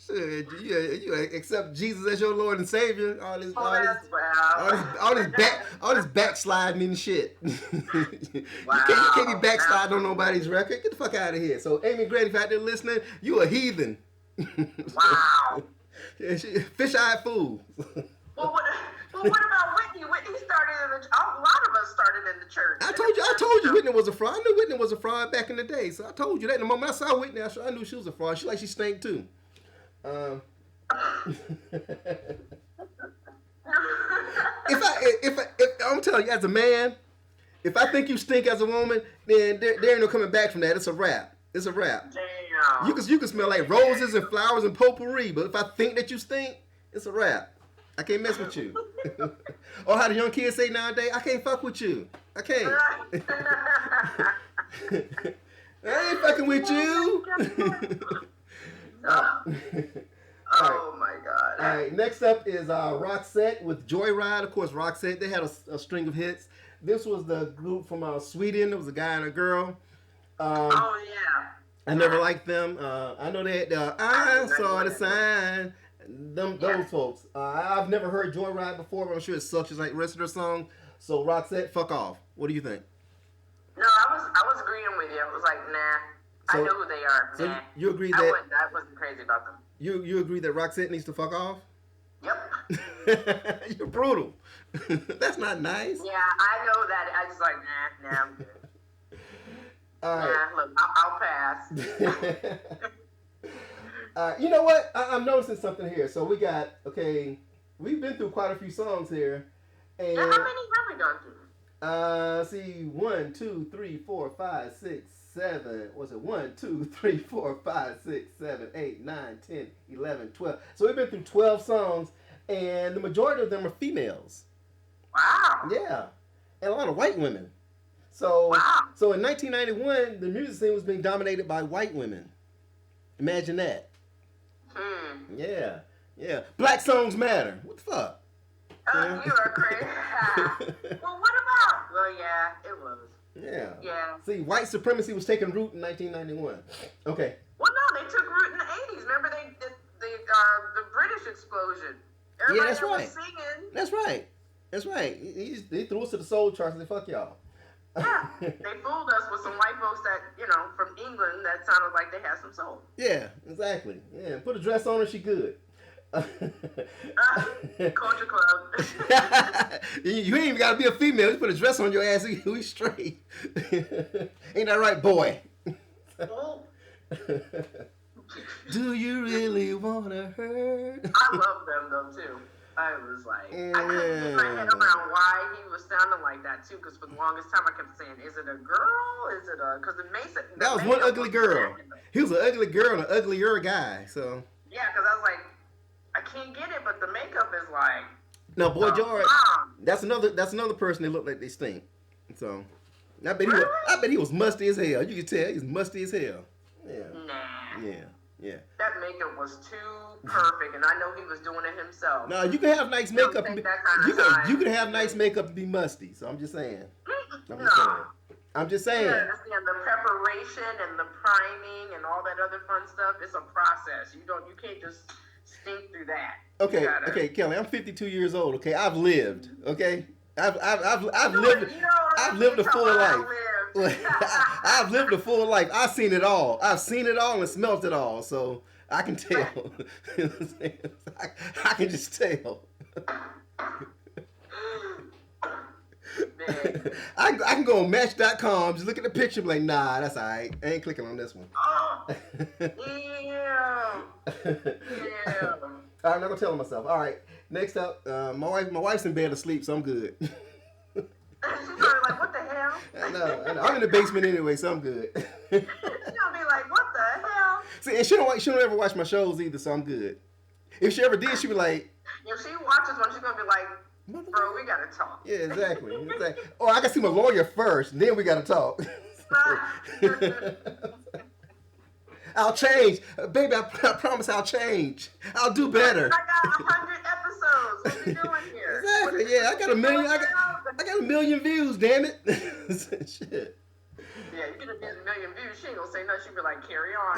A: Shit, you accept Jesus as your Lord and Savior. All this backsliding and shit.
B: Wow.
A: You can't be backsliding on nobody's record. Get the fuck out of here. So, Amy Grady, if you're out there listening, you a heathen.
B: Wow.
A: Fish-eyed fool.
B: Well, what about Whitney? Whitney started a lot of us started in the church.
A: I told you Whitney was a fraud. I knew Whitney was a fraud back in the day. So I told you that. The moment I saw Whitney, I knew she was a fraud. She stank too. If I'm telling you, as a man, if I think you stink as a woman, then there ain't no coming back from that. It's a wrap. It's a wrap.
B: Damn.
A: You can smell like roses and flowers and potpourri, but if I think that you stink, it's a wrap. I can't mess with you. Or how the young kids say nowadays, I can't fuck with you. I can't. I ain't fucking with you.
B: Oh my God.
A: All right, next up is Roxette with Joyride. Of course, Roxette, they had a string of hits. This was the group from Sweden. It was a guy and a girl.
B: Oh, yeah.
A: I never liked them. I know that I saw the sign. Those folks. I've never heard Joyride before, but I'm sure it sucks just like the rest of their song. So Roxette, fuck off. What do you think?
B: No, I was agreeing with you. I was like, nah. So, I know who they are.
A: So
B: nah.
A: you agree that
B: I wasn't crazy about them.
A: You agree that Roxette needs to fuck off?
B: Yep.
A: You're brutal. That's not nice.
B: Yeah, I know that. I just like, nah, I'm good.
A: All right.
B: Nah, look, I'll pass.
A: You know what? I'm noticing something here. So we've been through quite a few songs here. And
B: yeah, how many have we gone through?
A: See, 1, 2, 3, 4, 5, 6, 7. Was it 1, 2, 3, 4, 5, 6, 7, 8, 9, 10, 11, 12. So we've been through 12 songs, and the majority of them are females.
B: Wow.
A: Yeah, and a lot of white women. So, So in 1991, the music scene was being dominated by white women. Imagine that. Yeah. Black songs matter. What the fuck?
B: You are crazy. Well, what about? Well, yeah, it was.
A: Yeah. See, white supremacy was taking root in 1991. Okay.
B: Well, no, they took root in the 80s. Remember the British explosion. Everybody was singing.
A: That's right. They threw us to the soul charts and they fuck y'all.
B: Yeah, they fooled us with some white folks that, from England that sounded like they had some soul.
A: Yeah, exactly. Yeah, put a dress on her, she good.
B: Culture club.
A: You ain't even gotta be a female. You put a dress on your ass, we straight. Ain't that right, boy? Do you really wanna hurt?
B: I love them though too. I was like, I couldn't get my head around why he was sounding like that too. Because for the longest time I kept saying, "Is it a girl? Is it a?" Because that
A: was one ugly girl. He was an ugly girl and an uglier guy. So
B: yeah, because I was like, I can't get it, but the makeup is like.
A: No, Boy George. That's another person that looked like they stink. So I bet he was musty as hell. You can tell he's musty as hell. Yeah.
B: Nah.
A: Yeah.
B: That makeup was too perfect, and I know he was doing it himself.
A: No, you can have nice makeup. You can have nice makeup and be musty. So I'm just saying. I'm just saying.
B: Yeah, the preparation and the priming and all that other fun stuff. It's a process. You can't just stink through that.
A: Okay, Kelly. I'm 52 years old. Okay, I've lived. Okay, I've lived. I've lived a full life. I've lived a full life. I've seen it all. I've seen it all and smelt it all. So I can tell. I can just tell. I can go on Match.com, just look at the picture, and be like, nah, that's all right. I ain't clicking on this one.
B: Yeah.
A: I'm not gonna tell myself. All right, next up, my wife's in bed asleep, so I'm good.
B: She's probably like, what the hell?
A: I know. I'm in the basement anyway, so I'm good.
B: She's gonna be like, what the hell?
A: See, and she don't ever watch my shows either, so I'm good. If she ever did, she'd be like,
B: if she watches one, she's gonna be like, bro, we gotta talk.
A: Yeah, exactly. Oh, I gotta see my lawyer first, then we gotta talk. I'll change. Baby, I promise I'll change. I'll do better.
B: I got 100 episodes. What are you doing here?
A: Exactly, yeah. I got a million. I got a million views, damn it. Shit.
B: Yeah, you get a million views, she ain't gonna say nothing. She'll be like, carry on,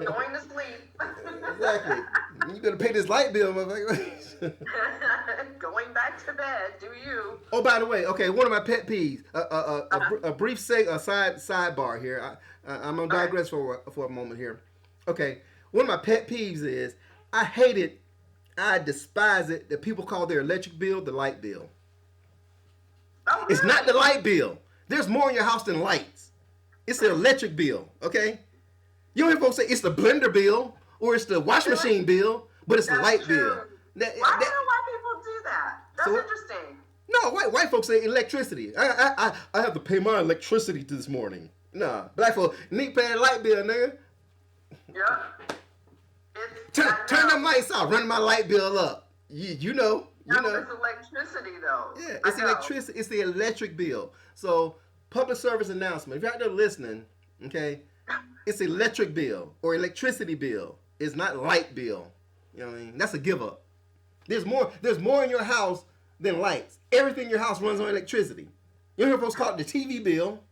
B: going to sleep.
A: Exactly. You better pay this light bill, motherfucker.
B: Going back to bed, do you?
A: Oh, by the way, okay, one of my pet peeves, a brief sidebar here. I'm gonna digress for a moment here. Okay, one of my pet peeves is I hate it, I despise it that people call their electric bill the light bill.
B: Oh,
A: It's not the light bill. There's more in your house than lights. It's the electric bill, okay? You don't hear folks say it's the blender bill or it's the washing machine bill, but it's the light bill.
B: Why do white people do that? That's interesting.
A: No, white folks say electricity. I have to pay my electricity this morning. Nah, black folks need to pay that light bill, nigga.
B: Yeah.
A: Turn them lights off. Run my light bill up. You know.
B: No, it's electricity though.
A: Yeah, it's electricity. It's the electric bill. So, public service announcement. If you're out there listening, okay, it's electric bill or electricity bill. It's not light bill. You know what I mean? That's a give up. There's more in your house than lights. Everything in your house runs on electricity. You hear folks call it the TV bill.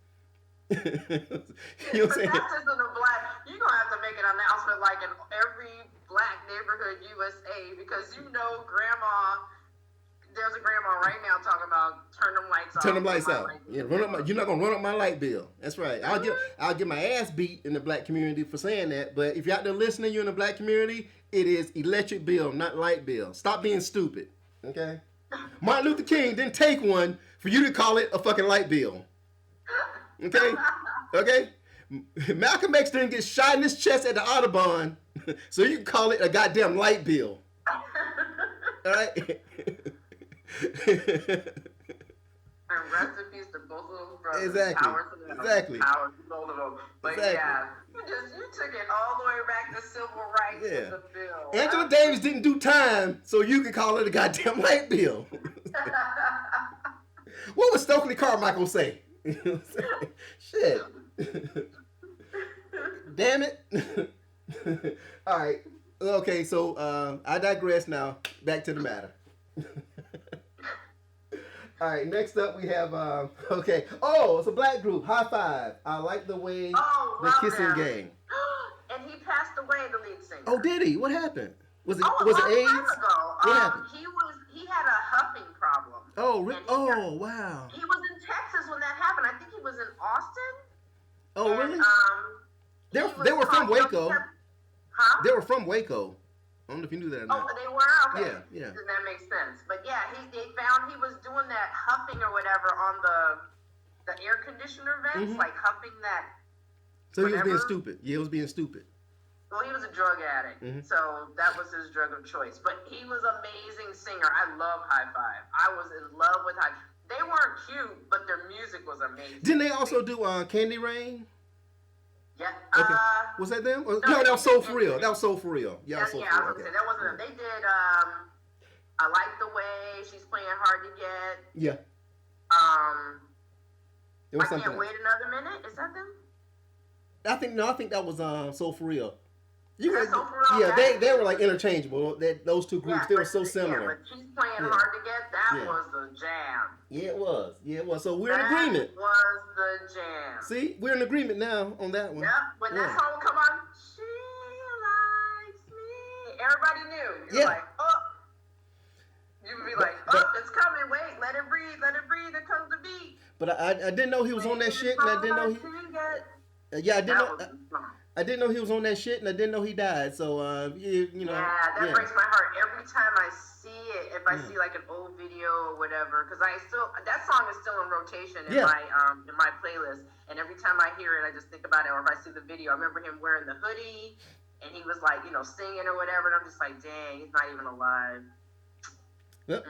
A: You know what I'm saying?
B: That's just in the black. You're gonna have to make an announcement like in every black neighborhood USA because there's a grandma right now talking about turn them lights off.
A: Turn them lights out. Yeah, you're not gonna run up my light bill. That's right. I'll get my ass beat in the black community for saying that. But if you're out there listening, you're in the black community. It is electric bill, not light bill. Stop being stupid. Okay. Martin Luther King didn't take one for you to call it a fucking light bill. Okay. Okay. Malcolm X didn't get shot in his chest at the Audubon, so you can call it a goddamn light bill. All right.
B: And rest in peace to both of those brothers.
A: Exactly. Exactly.
B: Power to both of them. But
A: exactly.
B: Yeah, you took it all the way back to civil rights in the bill.
A: Angela Davis didn't do time, so you can call it a goddamn light bill. What would Stokely Carmichael say? Shit. Damn it. All right. Okay, so I digress now. Back to the matter. All right, next up we have, okay. Oh, it's a black group, High Five. I like the way the Kissing Game.
B: And he passed away, the lead singer.
A: Oh, did he? What happened? Was it AIDS?
B: A long time ago.
A: What happened?
B: He had a huffing problem.
A: Oh, really? Oh, wow.
B: He was in Texas when that happened. I think he was in Austin.
A: Oh,
B: and,
A: really? They were from Waco.
B: Huh?
A: They were from Waco. I don't know if you knew that or not.
B: Oh, they were? Okay.
A: Yeah.
B: Then that makes sense. But yeah, they found he was doing that huffing or whatever on the air conditioner vents, like huffing that.
A: So he was being stupid. Yeah, he was being stupid.
B: Well, he was a drug addict, so that was his drug of choice. But he was an amazing singer. I love High Five. I was in love with High Five. They weren't cute, but their music was amazing.
A: Didn't they also do Candy Rain?
B: Yeah.
A: Okay. Was that them? No, that was Soul For Real. That was Soul For Real.
B: Yeah, I was going to say, that wasn't them. They did, I Like the Way, She's Playing Hard to Get.
A: Yeah.
B: I Can't Wait Another Minute. Is that them?
A: I think that was Soul For Real.
B: Soul For Real?
A: Yeah, they were like interchangeable. Those two groups, they were so similar.
B: Yeah, but She's Playing Hard to Get, that was the jam.
A: Yeah, it was. So we're in agreement.
B: That was the jam.
A: See, we're in agreement now on that one.
B: Yeah, when that song would come on, she likes me. Everybody knew. You're like, oh. You would be like, it's coming. Wait, let it breathe. Here comes the beat.
A: But I didn't know he was on that shit, and I didn't know he. I didn't know he was on that shit, and I didn't know he died. So, you know.
B: Yeah, that breaks my heart every time I see it. If I see like an old video or whatever, because that song is still in rotation in my playlist. And every time I hear it, I just think about it. Or if I see the video, I remember him wearing the hoodie, and he was like, singing or whatever. And I'm just like, dang, he's not even alive.
A: Yep.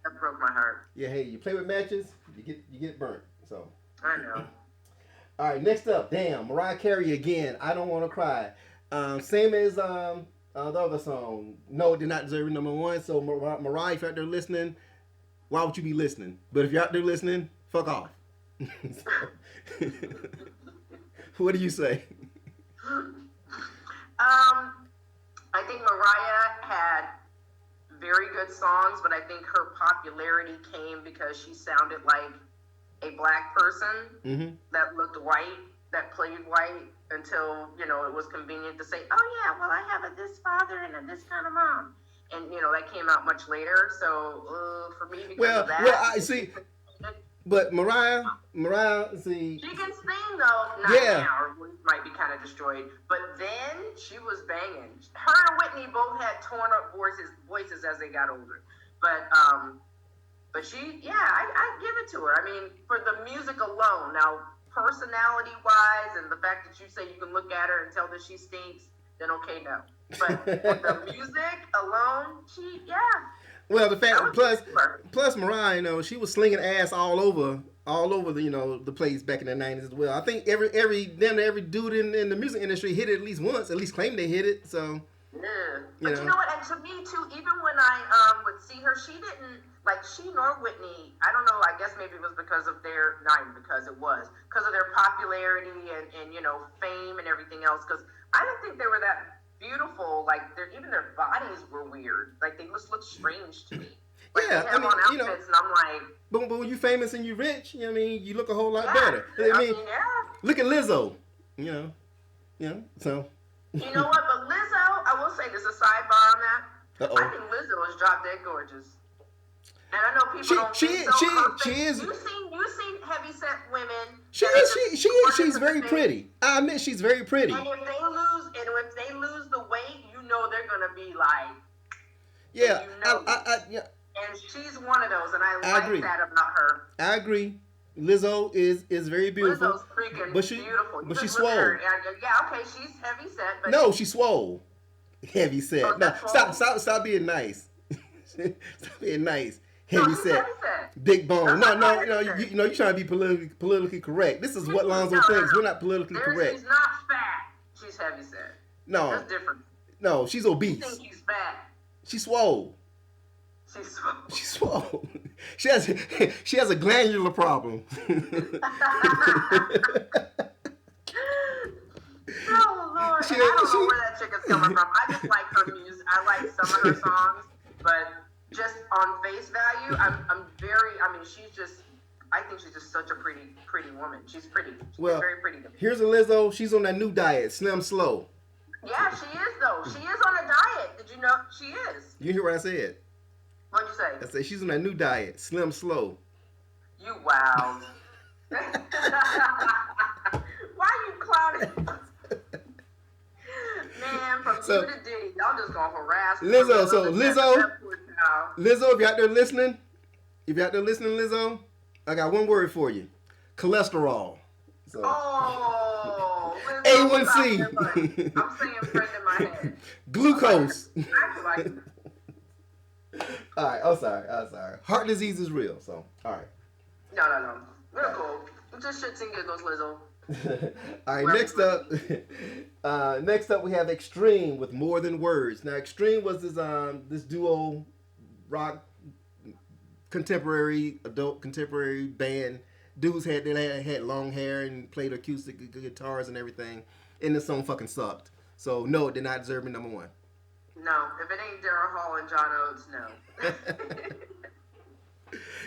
B: That broke my heart.
A: Yeah, hey, you play with matches, you get burnt. So.
B: I know.
A: All right, next up, Mariah Carey again. I Don't Want to Cry. Same as the other song. No, it did not deserve number one. So Mariah, if you're out there listening, why would you be listening? But if you're out there listening, fuck off. What do you say?
B: I think Mariah had very good songs, but I think her popularity came because she sounded like a black person that looked white, that played white until, you know, it was convenient to say, oh yeah, well I have a this father and a this kind of mom. And, you know, that came out much later. So for me, because of that.
A: Well, I see. But Mariah, see.
B: She can sing though, not now, or we might be kind of destroyed. But then she was banging. Her and Whitney both had torn up voices as they got older. But she, yeah, I give it to her. I mean, for the music alone. Now, personality-wise, and the fact that you say you can look at her and tell that she stinks, then okay, no. But for the music alone, yeah.
A: Well, the fact plus Mariah, you know, she was slinging ass all over the, you know, the place back in the 90s as well. I think every dude in the music industry hit it at least once, at least claimed they hit it. So
B: yeah, but you know what? And to me too, even when I would see her, she didn't like she nor Whitney. I don't know. I guess maybe it was because of their because of their popularity and you know fame and everything else. Because I didn't think they were that beautiful. Like even their bodies were weird. Like they just looked strange to me. Like,
A: yeah,
B: they have on outfits, you know, and I'm like,
A: but when you famous and you rich, you know what I mean, you look a whole lot better. I mean, look at Lizzo. You know, so.
B: You know what? But Lizzo, I will say this, a sidebar on that. I think Lizzo is drop dead gorgeous. And I know people don't think so.
A: She is.
B: You've seen heavyset women.
A: She's very pretty. I admit she's very pretty.
B: And if they lose the weight, you know they're gonna be like.
A: Yeah,
B: yeah. And she's one of those, and I like that about her.
A: I agree. Lizzo is very beautiful.
B: Lizzo's freaking beautiful.
A: But she's swole.
B: Yeah, okay, she's heavy set. But
A: no, she's swole. Heavy set.
B: Oh,
A: no, stop being nice. Stop being nice. Heavy set. Big bone. No. You know, you're trying to be politically correct. This is what Lonzo thinks. We're not politically correct.
B: She's not fat. She's heavy set.
A: No.
B: That's different.
A: No, she's obese.
B: You think she's fat.
A: She's swole. She's swole. She has a glandular problem.
B: Oh Lord! I don't know where that chick is coming from. I just like her music. I like some of her songs, but just on face value, I think she's just such a pretty woman. She's pretty. She's very pretty.
A: Here's a Lizzo. She's on that new diet, Slim Slow.
B: Yeah, she is though. She is on a diet. Did you know she is?
A: You hear what I said?
B: What'd you say?
A: I said she's on that new diet, Slim Slow.
B: You wild. Why are you clowning? Man, from you to Diddy, y'all just gonna harass me.
A: Lizzo, if you're out there listening, Lizzo, I got one word for you. Cholesterol. So.
B: Oh, Lizzo,
A: A1C.
B: I'm saying friend in my head.
A: Glucose.
B: Like,
A: all right, I'm sorry. Heart disease is real, so, all right.
B: No. We're cool. Just shits and giggles, Lizzo.
A: All right, next up we have Extreme with More Than Words. Now, Extreme was this duo rock adult contemporary band. Dudes had long hair and played acoustic guitars and everything. And the song fucking sucked. So, no, it did not deserve me number one.
B: No, if it ain't Daryl Hall and John Oates, no.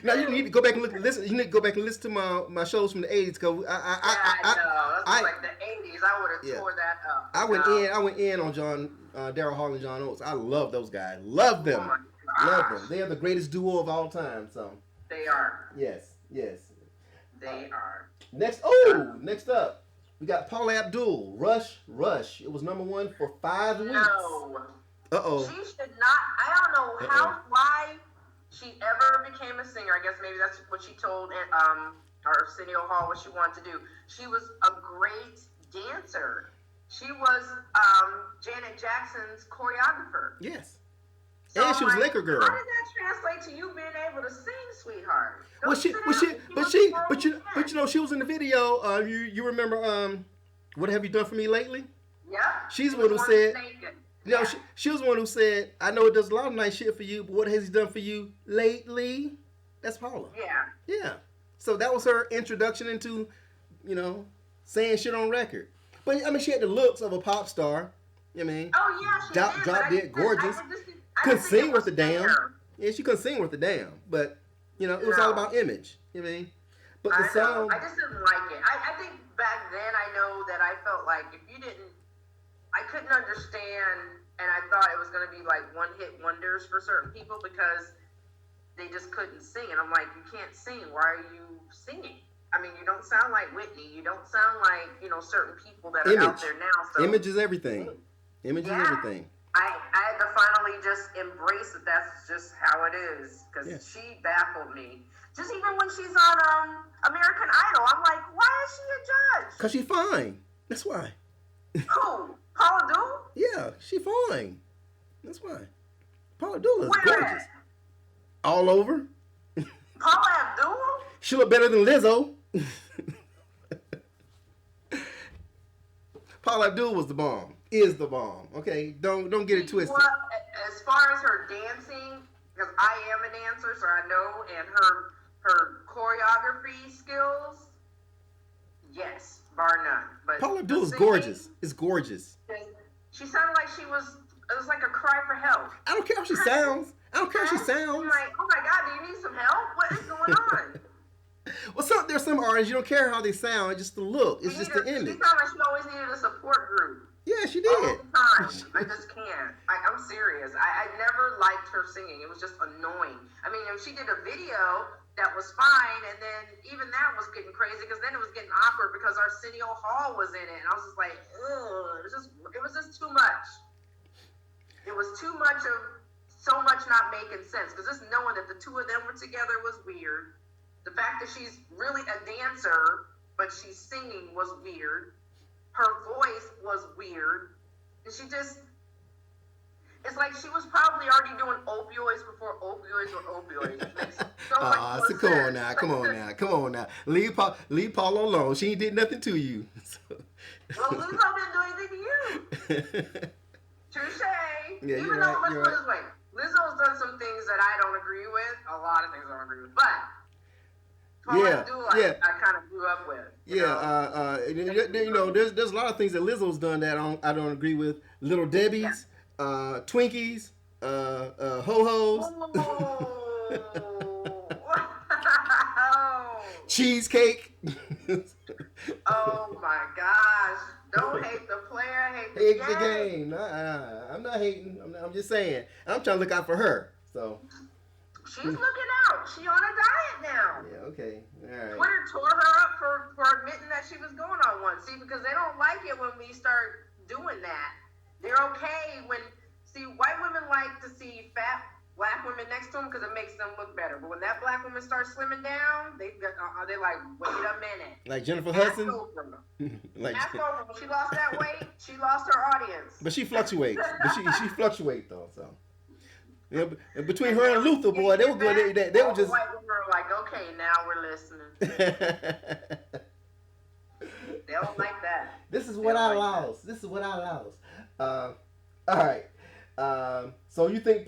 A: Now you need to go back and listen. You need to go back and listen to my shows from the '80s. Cause
B: I know. That's like the '80s. I would have tore that up.
A: I went in on Daryl Hall and John Oates. I love those guys. Love them. Love them. They are the greatest duo of all time. So
B: they are.
A: Yes.
B: They are.
A: Next up, we got Paula Abdul. Rush. It was number one for 5 weeks.
B: No.
A: Uh-oh.
B: She should not. I don't know why she ever became a singer. I guess maybe that's what she told Arsenio Hall what she wanted to do. She was a great dancer. She was Janet Jackson's choreographer.
A: Yes. So and she was Laker girl.
B: How does that translate to you being able to sing, sweetheart?
A: But you know, she was in the video. You remember What Have You Done For Me Lately?
B: Yeah.
A: She's the one who said. You know, she was the one who said, I know it does a lot of nice shit for you, but what has he done for you lately? That's Paula. Yeah. So that was her introduction into, you know, saying shit on record. But, I mean, she had the looks of a pop star. I mean.
B: Oh, yeah, she did.
A: Drop dead gorgeous. Couldn't sing worth a damn. Yeah, she couldn't sing worth a damn. But, you know, it was all about image. You know what I mean? But the song,
B: I just didn't like it. I think back then I know that I felt like if you didn't, I couldn't understand, and I thought it was going to be like one-hit wonders for certain people because they just couldn't sing. And I'm like, you can't sing. Why are you singing? I mean, you don't sound like Whitney. You don't sound like, certain people that are out there now. So,
A: image is everything. Image is everything.
B: I had to finally just embrace that that's just how it is because she baffled me. Just even when she's on American Idol, I'm like, why is she a judge?
A: Because she's fine. That's why.
B: Who? Paula Abdul?
A: Yeah, she fine. That's why. Paula Abdul is gorgeous. All over.
B: Paula Abdul?
A: She look better than Lizzo. Paula Abdul was the bomb. Is the bomb. Okay, don't get it twisted.
B: Well, as far as her dancing, because I am a dancer, so I know, and her choreography skills, yes, bar none. But
A: Paula Abdul is gorgeous. It's gorgeous.
B: She sounded like it was like a cry for help.
A: I don't care how she sounds. I'm like, oh
B: my God, do you need some help? What is going on?
A: Well, there's some artists, you don't care how they sound, just the look. It's just the image.
B: She sounded like she always needed a support group.
A: Yeah, she did.
B: All the time. I just can't. I'm serious. I never liked her singing. It was just annoying. I mean, she did a video that was fine, and then even that was getting crazy because then it was getting awkward because Arsenio Hall was in it, and I was just like, ugh. It was just too much. It was too much of so much not making sense because just knowing that the two of them were together was weird. The fact that she's really a dancer, but she's singing was weird. Her voice was weird. And she just, it's like she was probably already doing opioids before opioids were opioids. It makes so much more sense.
A: Come on now. Leave Paula alone. She ain't did nothing to you.
B: Well, Lizzo didn't do anything to you. Touche.
A: Yeah,
B: Even though, let's put it this way, Lizzo's done some things that I don't agree with. A lot of things I don't agree with. But Paula Abdul, I kind of grew up with.
A: There's a lot of things that Lizzo's done that I don't agree with. Little Debbie's, Twinkies, Ho-Hos, cheesecake.
B: Oh my gosh! Don't hate the player, hate the game.
A: I'm not hating. I'm just saying. I'm trying to look out for her. So.
B: She's looking out. She on a diet now.
A: Yeah, okay. All right.
B: Twitter tore her up for admitting that she was going on one. See, because they don't like it when we start doing that. They're okay when, white women like to see fat black women next to them because it makes them look better. But when that black woman starts slimming down, they're like, wait a minute.
A: Like Jennifer Hudson?
B: When she lost that weight, she lost her audience.
A: But she fluctuates. She fluctuates though, so. Yeah, between her and Luther, boy, they were good. They were just.
B: White women were like, okay, now we're listening. They don't like that.
A: This is what I lost. All right. So you think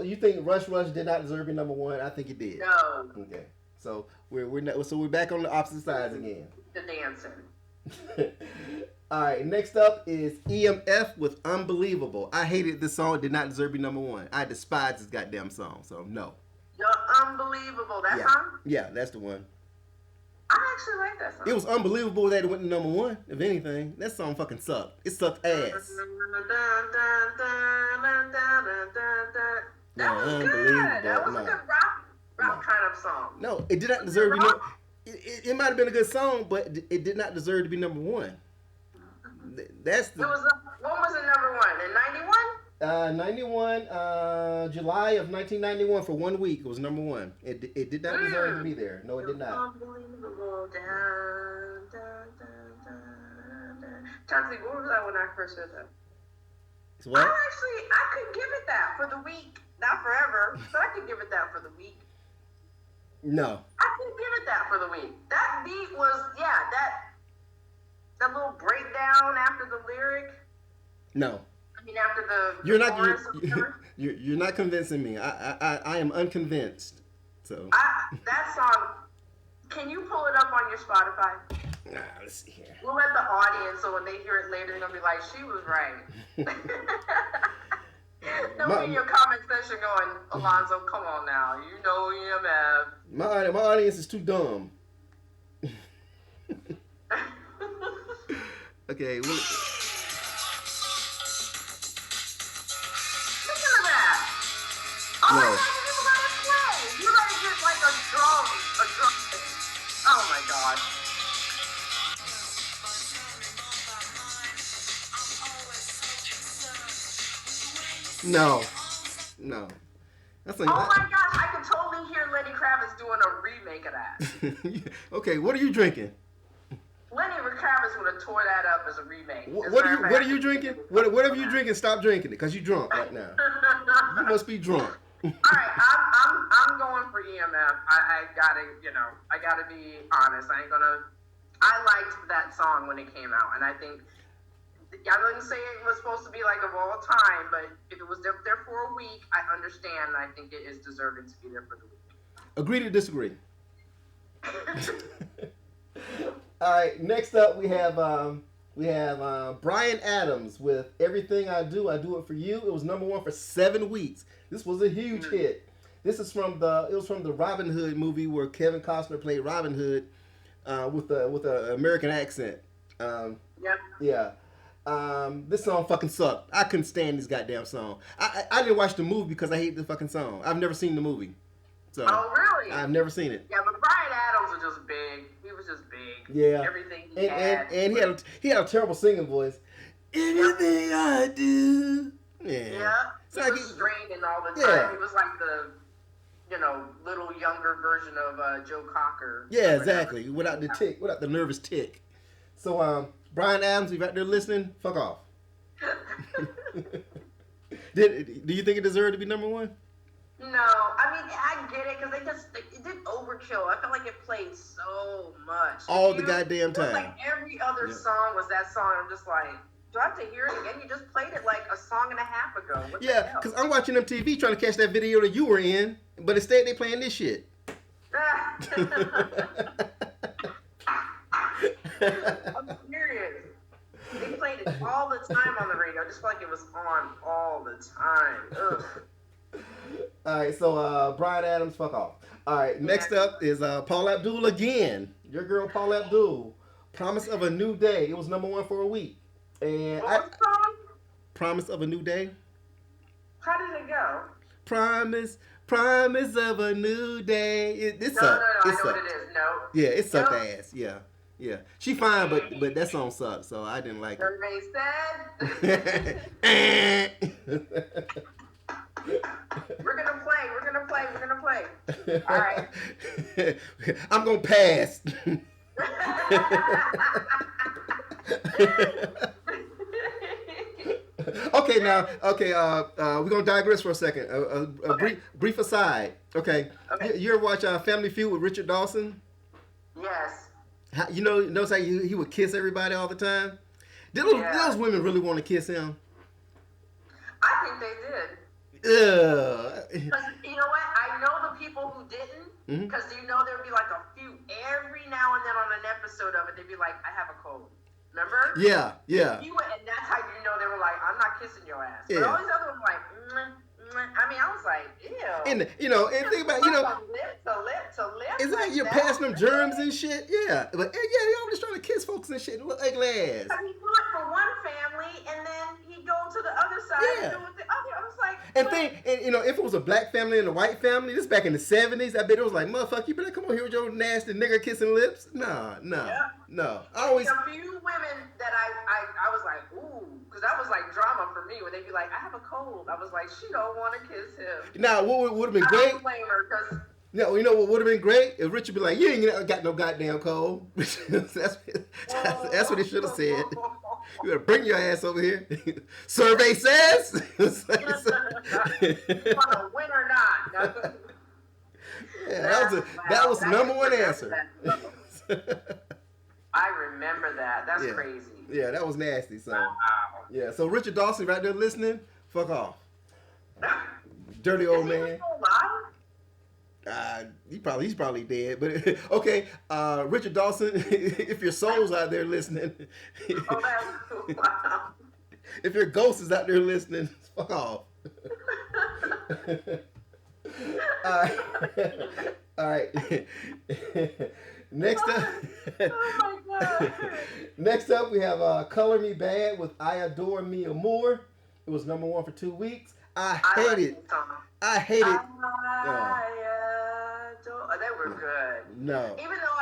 A: you think Rush did not deserve to be number one? I think it did.
B: No.
A: Okay. So we're back on the opposite sides again.
B: The dancing.
A: All right, next up is EMF with Unbelievable. I hated this song. It did not deserve to be number one. I despise this goddamn song, so no.
B: You're Unbelievable. That song?
A: Yeah, that's the one.
B: I actually like that song.
A: It was unbelievable that it went to number one, if anything. That song fucking sucked. It sucked ass.
B: That was good. That was a good rock kind of song.
A: No, it did not deserve to be number one. It might have been a good song, but it did not deserve to be number one.
B: When was it number one? In 91?
A: 91, July of 1991 for 1 week. It was number one. It did not deserve to be there. No, it did not.
B: Unbelievable. Chauncey, what was that when I first heard that?
A: What?
B: I could give it that for the week. Not forever, but I could give it that for the week.
A: No.
B: I could give it that for the week. That beat was, that little breakdown after the lyric.
A: No.
B: I mean, after the
A: you're not convincing me. I am unconvinced. So
B: that song. Can you pull it up on your Spotify?
A: Let's see here.
B: We'll let the audience, so when they hear it later, they're gonna be like, "She was right." They'll be in your comment section going, "Alonzo, come on now, you know EMF."
A: My audience is too dumb. Okay.
B: Listen to that. Oh my
A: No.
B: God, you didn't let it play. You let it get like a drum. Oh my God.
A: No. No. That's like.
B: Oh my gosh, I can totally hear Lenny Kravitz doing a remake of that.
A: Okay, what are you drinking?
B: Lenny Kravitz would have tore that up as a remake.
A: What are you drinking? Whatever you drinking, stop drinking it, cause you drunk right now. You must be drunk.
B: All right, I'm going for EMF. I gotta be honest. I liked that song when it came out, and I think I wouldn't say it was supposed to be like of all time, but if it was up there for a week, I understand, and I think it is deserving to be there for the week.
A: Agree to disagree. All right, next up we have Bryan Adams with "Everything I Do It For You." It was #1 for 7 weeks. This was a huge hit. This is from the Robin Hood movie where Kevin Costner played Robin Hood with a American accent.
B: Yep.
A: Yeah. This song fucking sucked. I couldn't stand this goddamn song. I didn't watch the movie because I hate the fucking song. I've never seen the movie. So
B: oh, really?
A: I've never seen it.
B: Yeah, but Bryan Adams was just big. He was just big.
A: Yeah.
B: Everything he had.
A: And he had a terrible singing voice. Everything I do.
B: Yeah.
A: So
B: He was straining all the time.
A: Yeah.
B: He was like the, little younger version of Joe Cocker.
A: Yeah, exactly. Without the nervous tick. So, Bryan Adams, if you're out there listening, fuck off. Do you think it deserved to be #1?
B: No, I mean, I get it, because it did overkill. I felt like it played so much.
A: All the goddamn time.
B: Like every other song was that song. I'm just like, do I have to hear it again? You just played it like a song and a half ago. What the hell?
A: Because I'm watching MTV trying to catch that video that you were in, but instead they playing this shit.
B: I'm serious. They played it all the time on the radio. I just felt like it was on all the time. Ugh.
A: All right, so Bryan Adams, fuck off. All right, next up is Paula Abdul again. Your girl Paula Abdul. Promise of a New Day. It was #1 for a week. And
B: What was the song?
A: Promise of a New Day.
B: How did it go?
A: Promise of a new day. It sucked.
B: No,
A: It
B: I know
A: sucked.
B: what it is. No.
A: Yeah, it sucked
B: No.
A: ass. Yeah. She fine, but that song sucked, so I didn't like
B: Survey said.
A: it.
B: We're gonna play. All right.
A: I'm gonna pass. We're gonna digress for a second. Brief aside. Okay. You ever watch Family Feud with Richard Dawson?
B: Yes.
A: Notice how he would kiss everybody all the time? Did those women really want to kiss him?
B: I think they did.
A: Ugh.
B: Because you know what? I know the people who didn't. Because there'd be like a few every now and then on an episode of it. They'd be like, "I have a cold." Remember?
A: Yeah.
B: And that's how they were like, "I'm not kissing your ass." But all these other ones were like, I mean, I was like, ew.
A: And think about
B: lip to lip.
A: it's like you're passing them germs and shit. Yeah, but y'all just trying to kiss folks and shit. Look ugly ass.
B: I mean, do it for one family, and then he'd go to the other side and do it with the other. I was like,
A: if it was a black family and a white family, this back in the 70s, I bet it was like, motherfucker, you better come on here with your nasty nigger kissing lips. No. I always.
B: A few women that I was like, ooh, because that was like drama for me when they'd be like, "I have a cold." I was like, she don't want to kiss him.
A: Now, what would have been great?
B: I don't blame her, because.
A: No, you know what would have been great? If Richard be like, "You ain't got no goddamn cold." That's what he should have said. You better bring your ass over here. Survey says.
B: Want to win or not?
A: Yeah, that was the #1 answer.
B: I remember that. That's crazy.
A: Yeah, that was nasty. So,
B: wow.
A: Yeah. So Richard Dawson, right there listening, fuck off. Dirty old man.
B: Is he still alive?
A: He's probably dead. But okay, Richard Dawson, if your soul's out there listening,
B: Wow.
A: if your ghost is out there listening, fuck off. All right. Next up,
B: Oh my god.
A: next up we have "Color Me Bad" with "I Adore Me Amour." It was number one for 2 weeks. I
B: I
A: hate
B: like
A: it.
B: this song.
A: I hate it.
B: They were good.
A: No.
B: Even though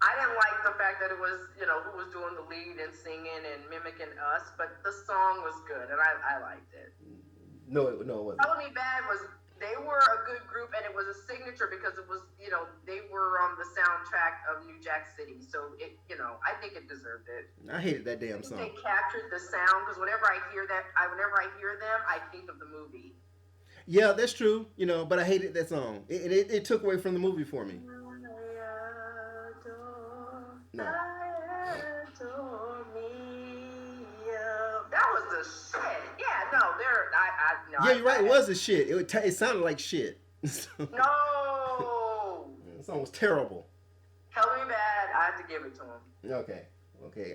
B: I didn't like the fact that it was, who was doing the lead and singing and mimicking us, but the song was good and I liked it.
A: No, it wasn't.
B: Tell Me Bad they were a good group and it was a signature because it was, they were on the soundtrack of New Jack City. So I think it deserved it.
A: I hated that damn song.
B: They captured the sound because whenever I hear them, I think of the movie.
A: Yeah, that's true. But I hated that song. It took away from the movie for me. No.
B: That was the shit. Yeah, no,
A: Yeah, you're right. It was a shit. It sounded like shit.
B: No.
A: The song was terrible.
B: Tell Me Bad. I have to give it to him.
A: Okay.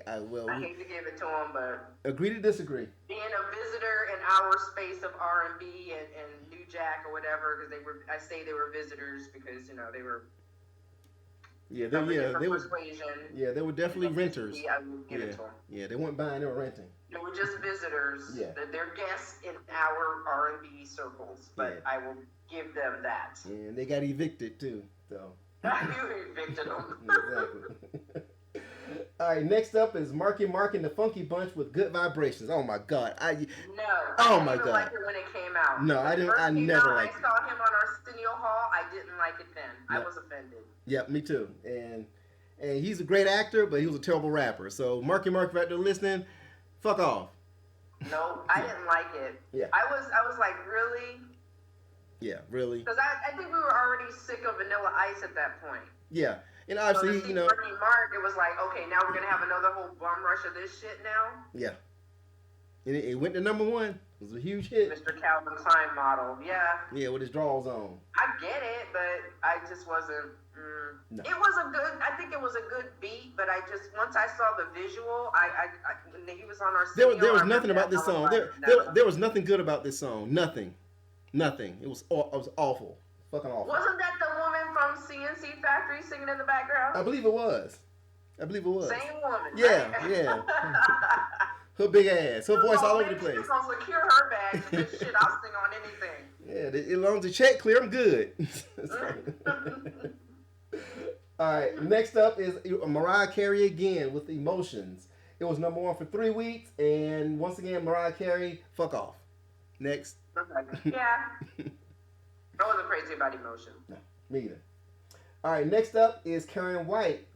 A: I will.
B: I hate to give it to him, but
A: agree to disagree.
B: Being a visitor in our space of R&B and New Jack or whatever, because I say they were visitors because they were.
A: Yeah, they were definitely renters.
B: I would give it to them.
A: Yeah, they weren't buying; they were renting.
B: They were just visitors.
A: Yeah.
B: They're guests in our R&B circles, but I will give them that.
A: Yeah, and they got evicted too. So.
B: You evicted them.
A: Exactly. All right, next up is Marky Mark and the Funky Bunch with Good Vibrations. Oh my God!
B: I didn't like it when it came out.
A: No, I didn't. I never liked it.
B: I saw him on Arsenio Hall. I didn't like it then. No. I was offended.
A: Yeah, me too. And he's a great actor, but he was a terrible rapper. So Marky Mark, if you're out there listening, fuck off.
B: No, I didn't like it.
A: Yeah.
B: I was like, really?
A: Yeah, really.
B: Because I think we were already sick of Vanilla Ice at that point.
A: Yeah. And obviously,
B: Marky Mark, it was like, okay, now we're going to have another whole bum rush of this shit now?
A: Yeah. And it went to number one. It was a huge hit.
B: Mr. Calvin Klein model, yeah.
A: Yeah, with his drawers on.
B: I get it, but I just wasn't. No. It was I think it was a good beat, but once I saw the visual, when he was on our
A: there was nothing about this song. There was nothing good about this song. Nothing. It was awful. Fucking awful.
B: Wasn't that the woman from CNC Factory singing in the background?
A: I believe it was.
B: Same woman.
A: Yeah,
B: right?
A: yeah. Her big ass. Her voice all over the place.
B: She's gonna secure her bag to this shit. I'll sing on anything.
A: Yeah, as long as the check clear, I'm good. All right, next up is Mariah Carey again with Emotions. It was number one for 3 weeks, and once again, Mariah Carey, fuck off. Next.
B: Yeah. I wasn't crazy about Emotion.
A: No, me either. All right, next up is Karen White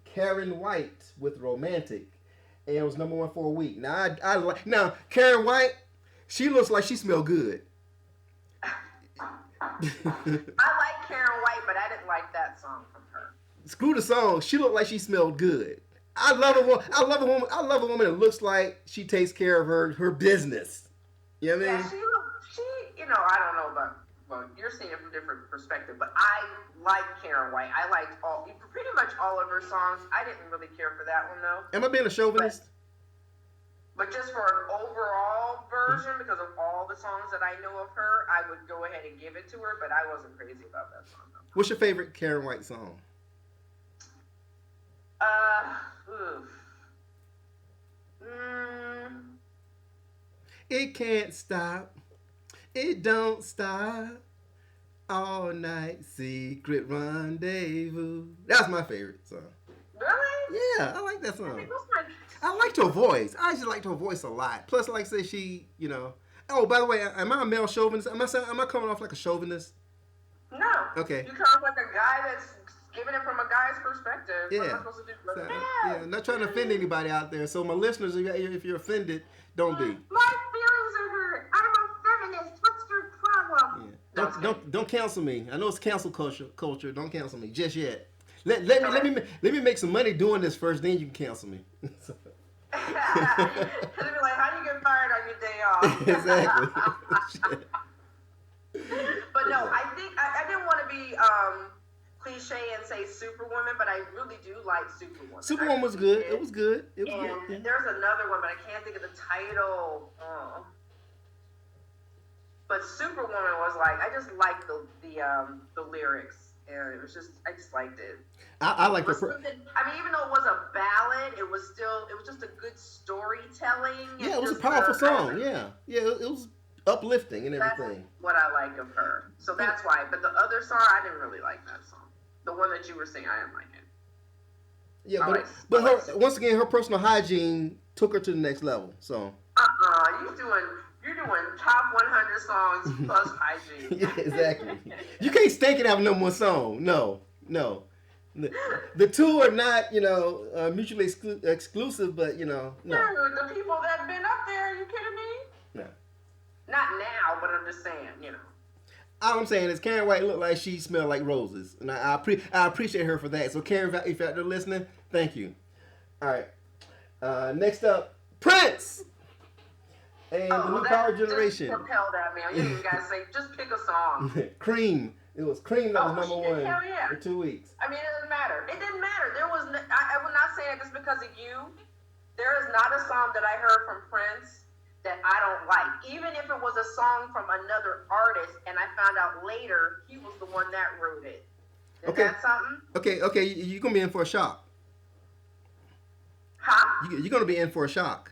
A: with Romantic, and it was number one for a week. Now, now Karen White, she looks like she smelled good.
B: I like Karen White, but I didn't like that song from her.
A: Screw the song. She looked like she smelled good. I love a woman that looks like she takes care of her business. You know what I mean?
B: Yeah, I don't know about. Well, you're seeing it from a different perspective, but I like Karen White. I liked pretty much all of her songs. I didn't really care for that one though.
A: Am I being a chauvinist?
B: But just for an overall version, because of all the songs that I know of her, I would go ahead and give it to her. But I wasn't crazy about that song though.
A: What's your favorite Karen White song? It can't stop. It don't stop. All night secret rendezvous. That's my favorite song.
B: Really?
A: Yeah, I like that song. I liked her voice. I just liked her voice a lot. Plus, like I say, she, Oh, by the way, am I a male chauvinist? Am I coming off like a chauvinist?
B: No.
A: Okay.
B: You come off like a guy that's giving it from a guy's perspective.
A: Yeah.
B: What am I supposed to do?
A: So, yeah, not trying to offend anybody out there. So my listeners, if you're offended, don't be.
B: My feelings are hurt. I'm a feminist. What's your problem?
A: Yeah. Don't cancel me. I know it's cancel culture. Don't cancel me just yet. Let me make some money doing this first, then you can cancel me.
B: Because they'll be like, how do you get fired on your day off?
A: Exactly.
B: But no, I think I didn't want to be cliche and say Superwoman, but I really do like Superwoman.
A: Superwoman was good. It was good.
B: And there's another one, but I can't think of the title. But Superwoman was like, I just like the lyrics Yeah, it was just, I just liked it.
A: I like
B: the. I mean, even though it was a ballad, it was just a good storytelling.
A: Yeah, it was a powerful song. Yeah, it was uplifting and everything.
B: That's what I like of her. So that's why. But the other song, I didn't really like that song. The one that you were saying, I didn't like it.
A: Yeah, but her once again, her personal hygiene took her to the next level. So.
B: You're doing top 100 songs plus hygiene.
A: Yeah, exactly. You can't stink and have a number one song. No. The two are not, mutually exclusive, but no.
B: The people that have been up there, are you kidding me?
A: No.
B: Not now, but I'm just saying,
A: All I'm saying is Karen White looked like she smelled like roses, and I appreciate her for that. So Karen, if you're out there listening, thank you. All right. Next up, Prince. And the new power generation.
B: Just propelled at me. You didn't gotta say, just pick a song.
A: Cream. It was Cream that was number one for 2 weeks.
B: I mean, it doesn't matter. It didn't matter. I will not say that just because of you. There is not a song that I heard from Prince that I don't like. Even if it was a song from another artist and I found out later he was the one that wrote it. Is that something?
A: Okay. You're going to be in for a shock.
B: Huh?
A: You're going to be in for a shock.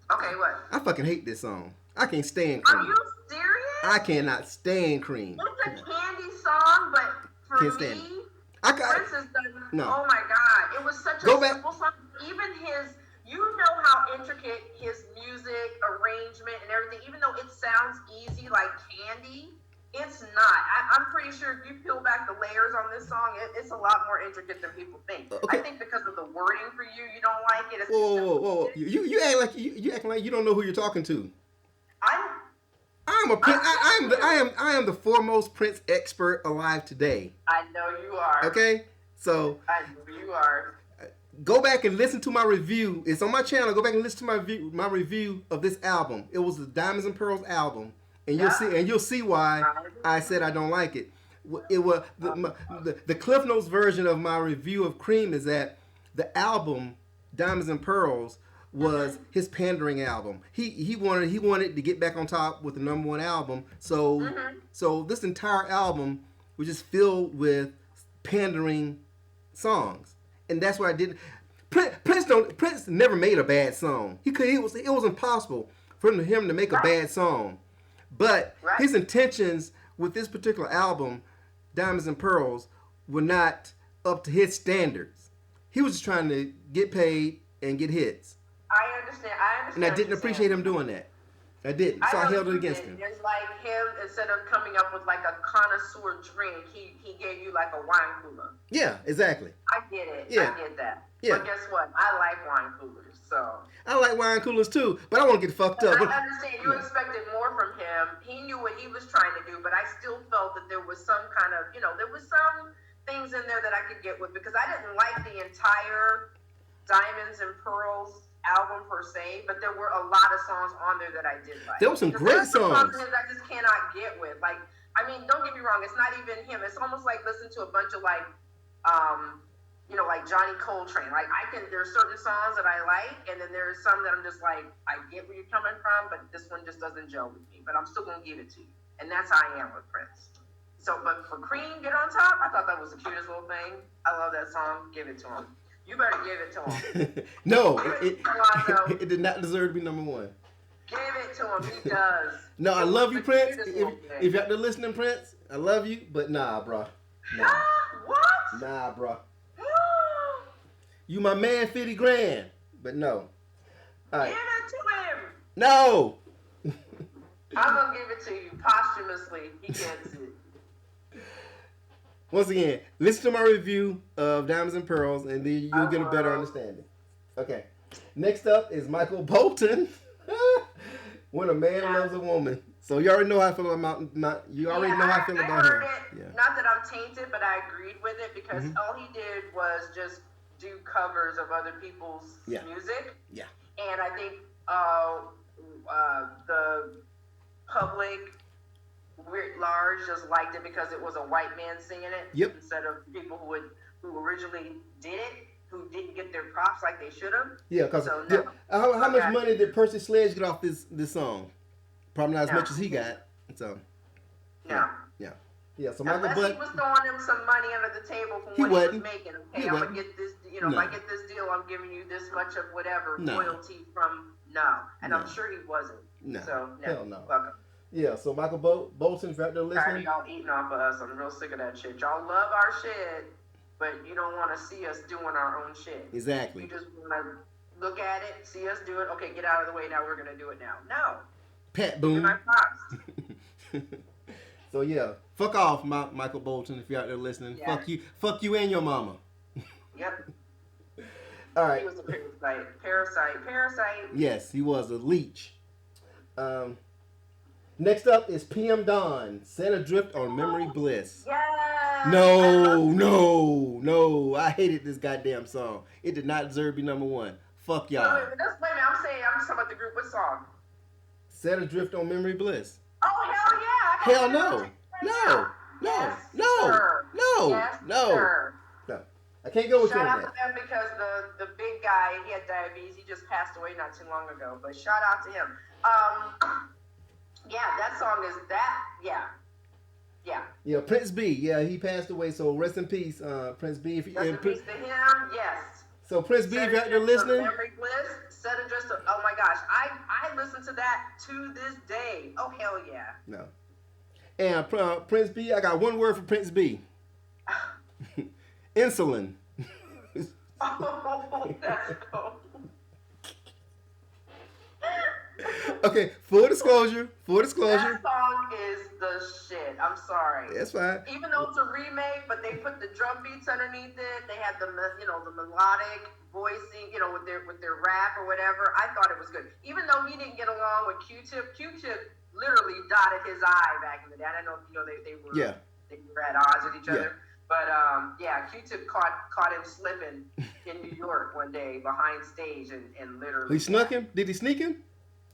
B: Okay, what?
A: I fucking hate this song. I can't stand Cream.
B: Are you serious?
A: I cannot stand Cream.
B: It's a candy song, but for
A: can't stand
B: me,
A: Prince
B: has done.
A: No.
B: Oh my God! It was such a simple song. Even you know how intricate his music arrangement and everything. Even though it sounds easy like candy, it's not. I'm pretty sure if you peel back the layers on this song, it's a lot more intricate than people think.
A: Okay.
B: I think because of the wording for you don't like it.
A: Whoa! You act like you acting like you don't know who you're talking to. I am the foremost Prince expert alive today.
B: I know you are.
A: Okay, so
B: I know you are.
A: Go back and listen to my review. It's on my channel. Go back and listen to my review of this album. It was the Diamonds and Pearls album, and you'll see why I said I don't like it. It was the Cliff Notes version of my review of Cream is that the album Diamonds and Pearls was his pandering album. He wanted to get back on top with the number one album. So this entire album was just filled with pandering songs. And that's what I did. Prince never made a bad song. It was impossible for him to make a bad song. But his intentions with this particular album, Diamonds and Pearls, were not up to his standards. He was just trying to get paid and get hits.
B: I understand.
A: And I didn't appreciate him doing that. I didn't. So I held it against him.
B: It's like him, instead of coming up with like a connoisseur drink, he gave you like a wine cooler.
A: Yeah, exactly.
B: I get it.
A: Yeah.
B: I get that.
A: Yeah.
B: But guess what? I like wine coolers, so.
A: I like wine coolers too, but I want to get fucked up.
B: I understand. You expected more from him. He knew what he was trying to do, but I still felt that there was some kind of, there was some things in there that I could get with, because I didn't like the entire Diamonds and Pearls album per se, but there were a lot of songs on there that I did like.
A: There were some great songs.
B: I just cannot get with. Like, I mean, don't get me wrong, it's not even him. It's almost like listening to a bunch of like Johnny Coltrane. Like, there's certain songs that I like, and then there's some that I'm just like, I get where you're coming from, but this one just doesn't gel with me. But I'm still gonna give it to you, and that's how I am with Prince. So, but for Cream, Get On Top, I thought that was the cutest little thing. I love that song. Give it to him. You better give it to him.
A: No, it did not deserve to be number one.
B: Give it to him. He does.
A: No, I love you, Prince. If you're out there listening, Prince, I love you, but nah, bro. Nah.
B: What?
A: Nah, bro. You my man, 50 grand, but no. All right.
B: Give it to him.
A: No.
B: I'm gonna give it to you posthumously. He gets it.
A: Once again, listen to my review of Diamonds and Pearls, and then you'll get a better understanding. Okay. Next up is Michael Bolton. When a Man Loves a Woman. So you already know how I feel about how I feel about
B: him.
A: Yeah.
B: Not that I'm tainted, but I agreed with it, because all he did was just do covers of other people's music.
A: Yeah.
B: And I think the public writ large just liked it because it was a white man singing it.
A: Yep.
B: Instead of people who originally did it, who didn't get their props like they should have.
A: Yeah, because how much money did Percy Sledge get off this song? Probably not as much as he got. So.
B: No.
A: Yeah. Yeah, so Michael
B: Unless he was throwing him some money under the table from what he was making. Okay, I'm gonna get this. You know, if I get this deal, I'm giving you this much of whatever royalty from. No, and I'm sure he wasn't.
A: No,
B: so
A: hell no.
B: Welcome.
A: Yeah, so Michael Bolton, if you're out there listening.
B: Tired of y'all eating off of us. I'm real sick of that shit. Y'all love our shit, but you don't want to see us doing our own shit.
A: Exactly.
B: You just want to look at it, see us do it. Okay, get out of the way. Now we're gonna do it now. No.
A: Pat boom.
B: My props.
A: So yeah, fuck off, Michael Bolton, if you're out there listening. Yeah. Fuck you and your mama.
B: Yep.
A: All right.
B: He was a parasite.
A: Yes, he was a leech. Next up is PM Dawn, Set Adrift on Memory Bliss.
B: Yeah.
A: No. I hated this goddamn song. It did not deserve to be number one. Fuck y'all.
B: Wait a minute, I'm just talking about the group. What song?
A: Set Adrift on Memory Bliss.
B: Oh, hell yeah.
A: Hell no. No. I can't go with you on that.
B: Shout out to them because the big guy, he had diabetes. He just passed away not too long ago. But shout out to him. Yeah, that song is that. Yeah.
A: Yeah, Prince B. Yeah, he passed away. So rest in peace, Prince B.
B: Rest in peace to him. Yes.
A: So Prince B, if you're out there listening.
B: Memory Bliss, Set Adrift. Oh my gosh, I listen to that to this day. Oh hell yeah.
A: No. And Prince B, I got one word for Prince B. Insulin.
B: Oh, that's cool.
A: Okay, full disclosure.
B: That song is the shit. I'm sorry.
A: That's fine.
B: Even though it's a remake, but they put the drum beats underneath it. They had the melodic voicing, with their rap or whatever. I thought it was good. Even though he didn't get along with Q-Tip. Q-Tip literally dotted his eye back in the day. I don't know if they were at odds with each other. But Q-Tip caught him slipping in New York one day behind stage and literally.
A: He snuck him? Did he sneak him?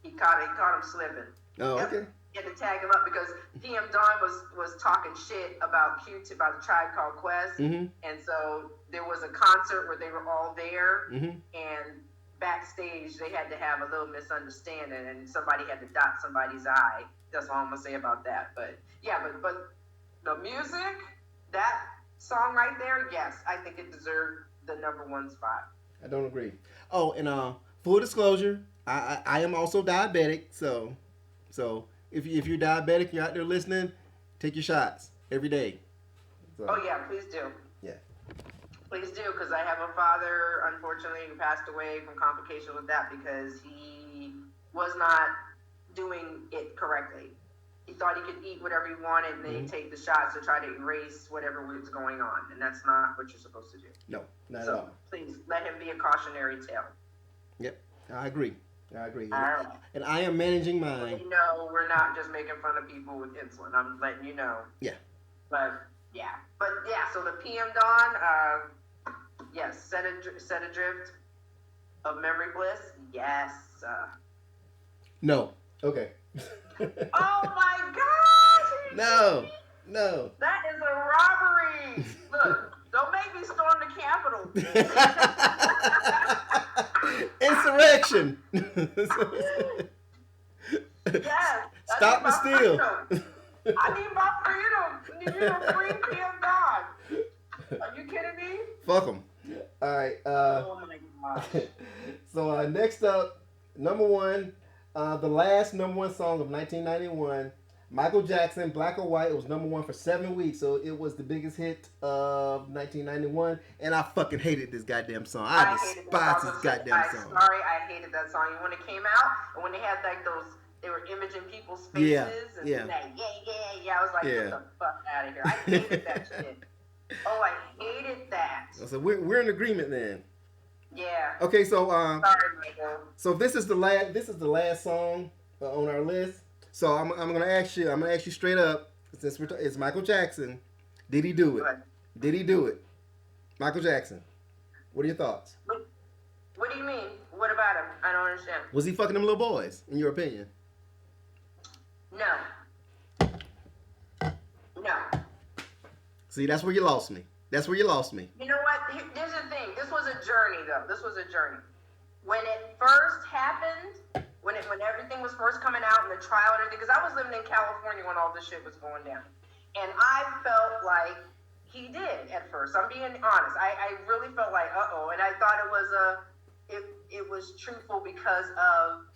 B: He caught him slipping.
A: Oh, okay.
B: He had to tag him up because PM Dawn was talking shit about Q-Tip, about the Tribe Called Quest.
A: Mm-hmm.
B: And so there was a concert where they were all there,
A: mm-hmm.
B: and backstage they had to have a little misunderstanding, and somebody had to dot somebody's eye. That's all I'm gonna say about that. But the music, that song right there, yes, I think it deserved the number one spot.
A: I don't agree. Oh, and full disclosure, I am also diabetic, so if you're diabetic, you're out there listening, take your shots every day. So.
B: Oh yeah, please do.
A: Yeah.
B: Please do, because I have a father, unfortunately, who passed away from complications with that because he was not doing it correctly. He thought he could eat whatever he wanted, and then he'd take the shots to try to erase whatever was going on, and that's not what you're supposed to do.
A: No, not at all.
B: Please, let him be a cautionary tale.
A: Yep, I agree.
B: Right.
A: And I am managing mine.
B: You know, we're not just making fun of people with insulin. I'm letting you know.
A: Yeah.
B: But so the PM Dawn, yes, Set Adrift of Memory Bliss, yes.
A: No. Okay.
B: Oh my gosh!
A: No.
B: That is a robbery. Look, don't make me storm the Capitol.
A: Insurrection.
B: Yes.
A: Stop the steal.
B: I need my freedom. I need to free PM Dawn. Are you kidding me?
A: Fuck them. All right.
B: Oh my gosh.
A: So next up, number one, the last number one song of 1991, Michael Jackson, Black or White. It was number one for 7 weeks, so it was the biggest hit of 1991. And I fucking hated this goddamn song. I despise this goddamn song.
B: Sorry, I hated that song. And when it came out, and when they had like those, they were imaging people's faces.
A: Yeah.
B: And like, yeah. I was like, get the fuck out of here. I hated that shit. Oh, I hated that.
A: So we're in agreement then.
B: Yeah.
A: Okay, so
B: sorry, Michael.
A: So this is the last song on our list. So I'm gonna ask you straight up, since it's Michael Jackson. Did he do it? Did he do it? Michael Jackson. What are your thoughts?
B: What do you mean? What about him? I don't understand.
A: Was he fucking them little boys, in your opinion?
B: No.
A: See, that's where you lost me.
B: You know what? Here's the thing. This was a journey, though. When it first happened, when everything was first coming out and the trial and everything, because I was living in California when all this shit was going down. And I felt like he did at first. I'm being honest. I really felt like, uh-oh. And I thought it was truthful because of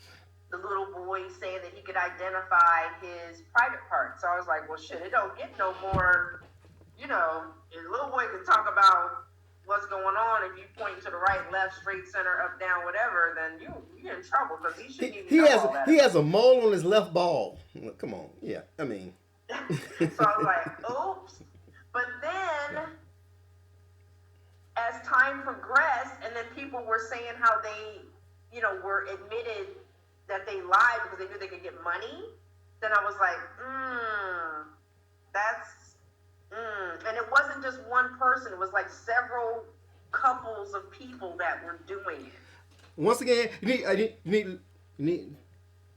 B: the little boy saying that he could identify his private part. So I was like, well, shit, it don't get no more, if the little boy can talk about what's going on. If you point to the right, left, straight, center, up, down, whatever, then you're in trouble because he shouldn't even know all that.
A: He has a mole on his left ball. Come on. Yeah, I mean.
B: So I was like, oops. But then, as time progressed, and then people were saying how they, were admitted that they lied because they knew they could get money, then I was like, and it wasn't just one person. It was like several couples of people that were doing it.
A: Once again, you need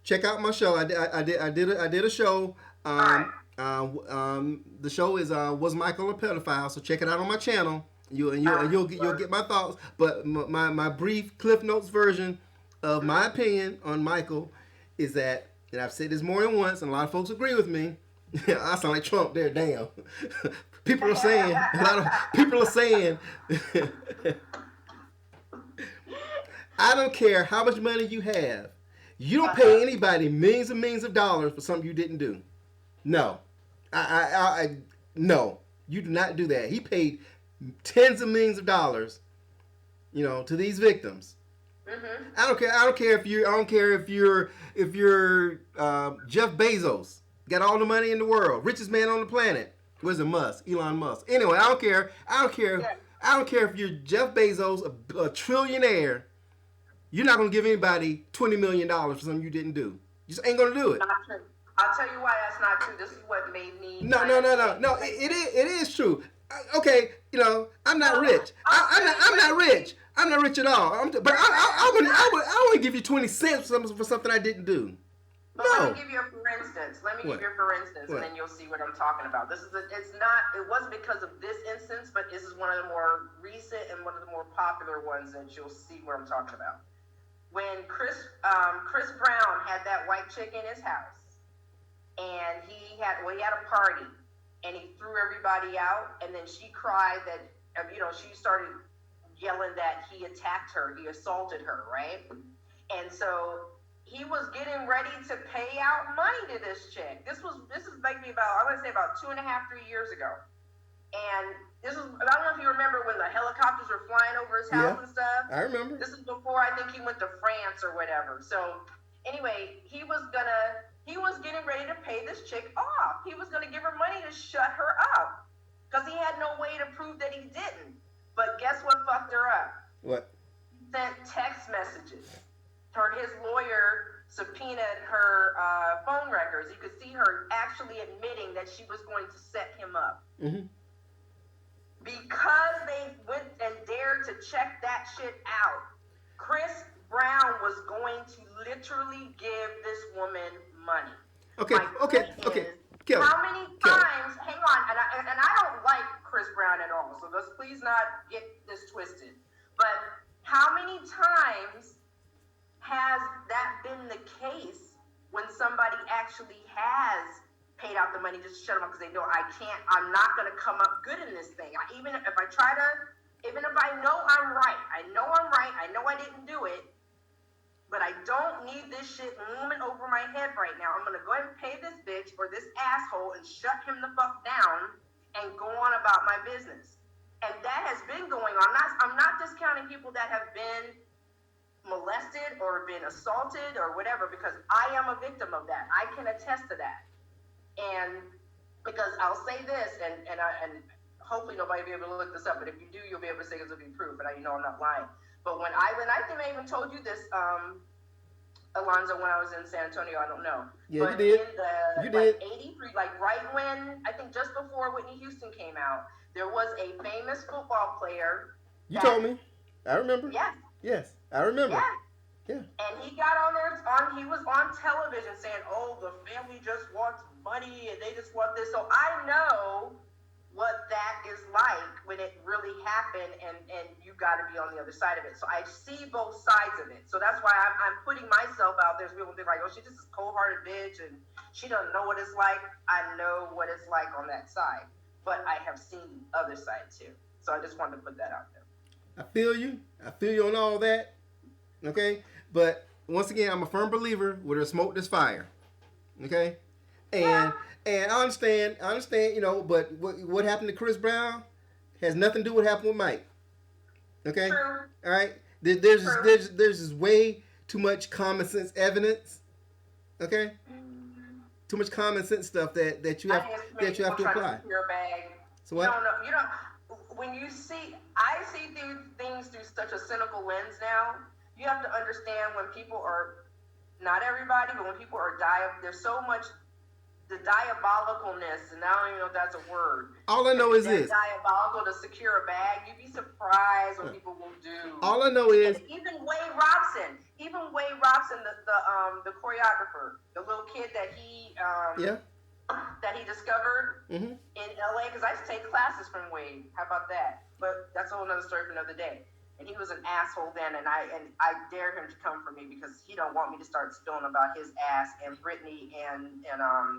A: check out my show. I did a show. The show is Was Michael a Pedophile? So check it out on my channel. You'll get my thoughts. But my brief Cliff Notes version of my opinion on Michael is that, and I've said this more than once, and a lot of folks agree with me. I sound like Trump there. Damn. People are saying a lot of people are saying. I don't care how much money you have. You don't pay anybody millions and millions of dollars for something you didn't do. No. No. You do not do that. He paid tens of millions of dollars, to these victims. Mm-hmm. I don't care if you're Jeff Bezos, got all the money in the world, richest man on the planet. Where's it? Elon Musk. Anyway, I don't care. I don't care if you're Jeff Bezos, a trillionaire. You're not gonna give anybody $20 million for something you didn't do. You just ain't gonna do it.
B: Not true. I'll tell you why that's not true. This is what made me.
A: No. It is true. Okay, I'm not rich. I'm not rich. I'm not rich at all. I would give you 20 cents for something I didn't do.
B: But let me give you a for instance. And then you'll see what I'm talking about. It wasn't because of this instance, but this is one of the more recent and one of the more popular ones that you'll see what I'm talking about. When Chris Brown had that white chick in his house, and he had a party, and he threw everybody out, and then she cried that, she started yelling that he attacked her, he assaulted her, right? And so he was getting ready to pay out money to this chick. This is maybe about 2.5, 3 years ago. And I don't know if you remember when the helicopters were flying over his house and stuff.
A: I remember.
B: This is before I think he went to France or whatever. So anyway, he was getting ready to pay this chick off. He was gonna give her money to shut her up because he had no way to prove that he didn't. But guess what fucked her up?
A: What?
B: He sent text messages. His lawyer subpoenaed her phone records. You could see her actually admitting that she was going to set him up. Mm-hmm. Because they went and dared to check that shit out, Chris Brown was going to literally give this woman money.
A: Okay.
B: How many times? Hang on, and I don't like Chris Brown at all, so let's please not get this twisted. But how many times has that been the case when somebody actually has paid out the money just to shut them up because they know I'm not going to come up good in this thing. Even if I know I'm right, I know I didn't do it, but I don't need this shit looming over my head right now. I'm going to go ahead and pay this bitch or this asshole and shut him the fuck down and go on about my business. And that has been going on. I'm not discounting people that have been molested or been assaulted or whatever, because I am a victim of that. I can attest to that. And because I'll say this, and hopefully nobody will be able to look this up, but if you do, you'll be able to say it's a big proof, but I'm not lying. But when I think I even told you this, Alonzo, when I was in San Antonio, I don't know.
A: Yeah,
B: but
A: you did.
B: 83, right when, I think just before Whitney Houston came out, there was a famous football player.
A: You told me. I remember. Yes, I remember. Yeah.
B: And he got he was on television saying, oh, the family just wants money and they just want this. So I know what that is like when it really happened, and you got to be on the other side of it. So I see both sides of it. So that's why I'm putting myself out there. So people think like, oh, she's just a cold-hearted bitch and she doesn't know what it's like. I know what it's like on that side, but I have seen the other side too. So I just wanted to put that out there.
A: I feel you on all that. Okay, but once again, I'm a firm believer where there's smoke, there's fire. Okay, and I understand, you know, but what happened to Chris Brown has nothing to do with what happened with Mike. Okay,
B: True.
A: all right. There's just way too much common sense evidence. Okay, too much common sense stuff that you have to apply.
B: Your bag.
A: So what?
B: You don't. When you see, I see things through such a cynical lens now. You have to understand when people are, not everybody, but when people are there's so much the diabolicalness, and I don't even know if that's a word.
A: All I know is this.
B: Diabolical to secure a bag. You'd be surprised what people will do.
A: All I know is.
B: And even Wade Robson, the choreographer, the little kid that he discovered in LA, because I used to take classes from Wade. How about that? But that's a whole other story for another day. And he was an asshole then, and I dare him to come for me because he don't want me to start spilling about his ass and Britney and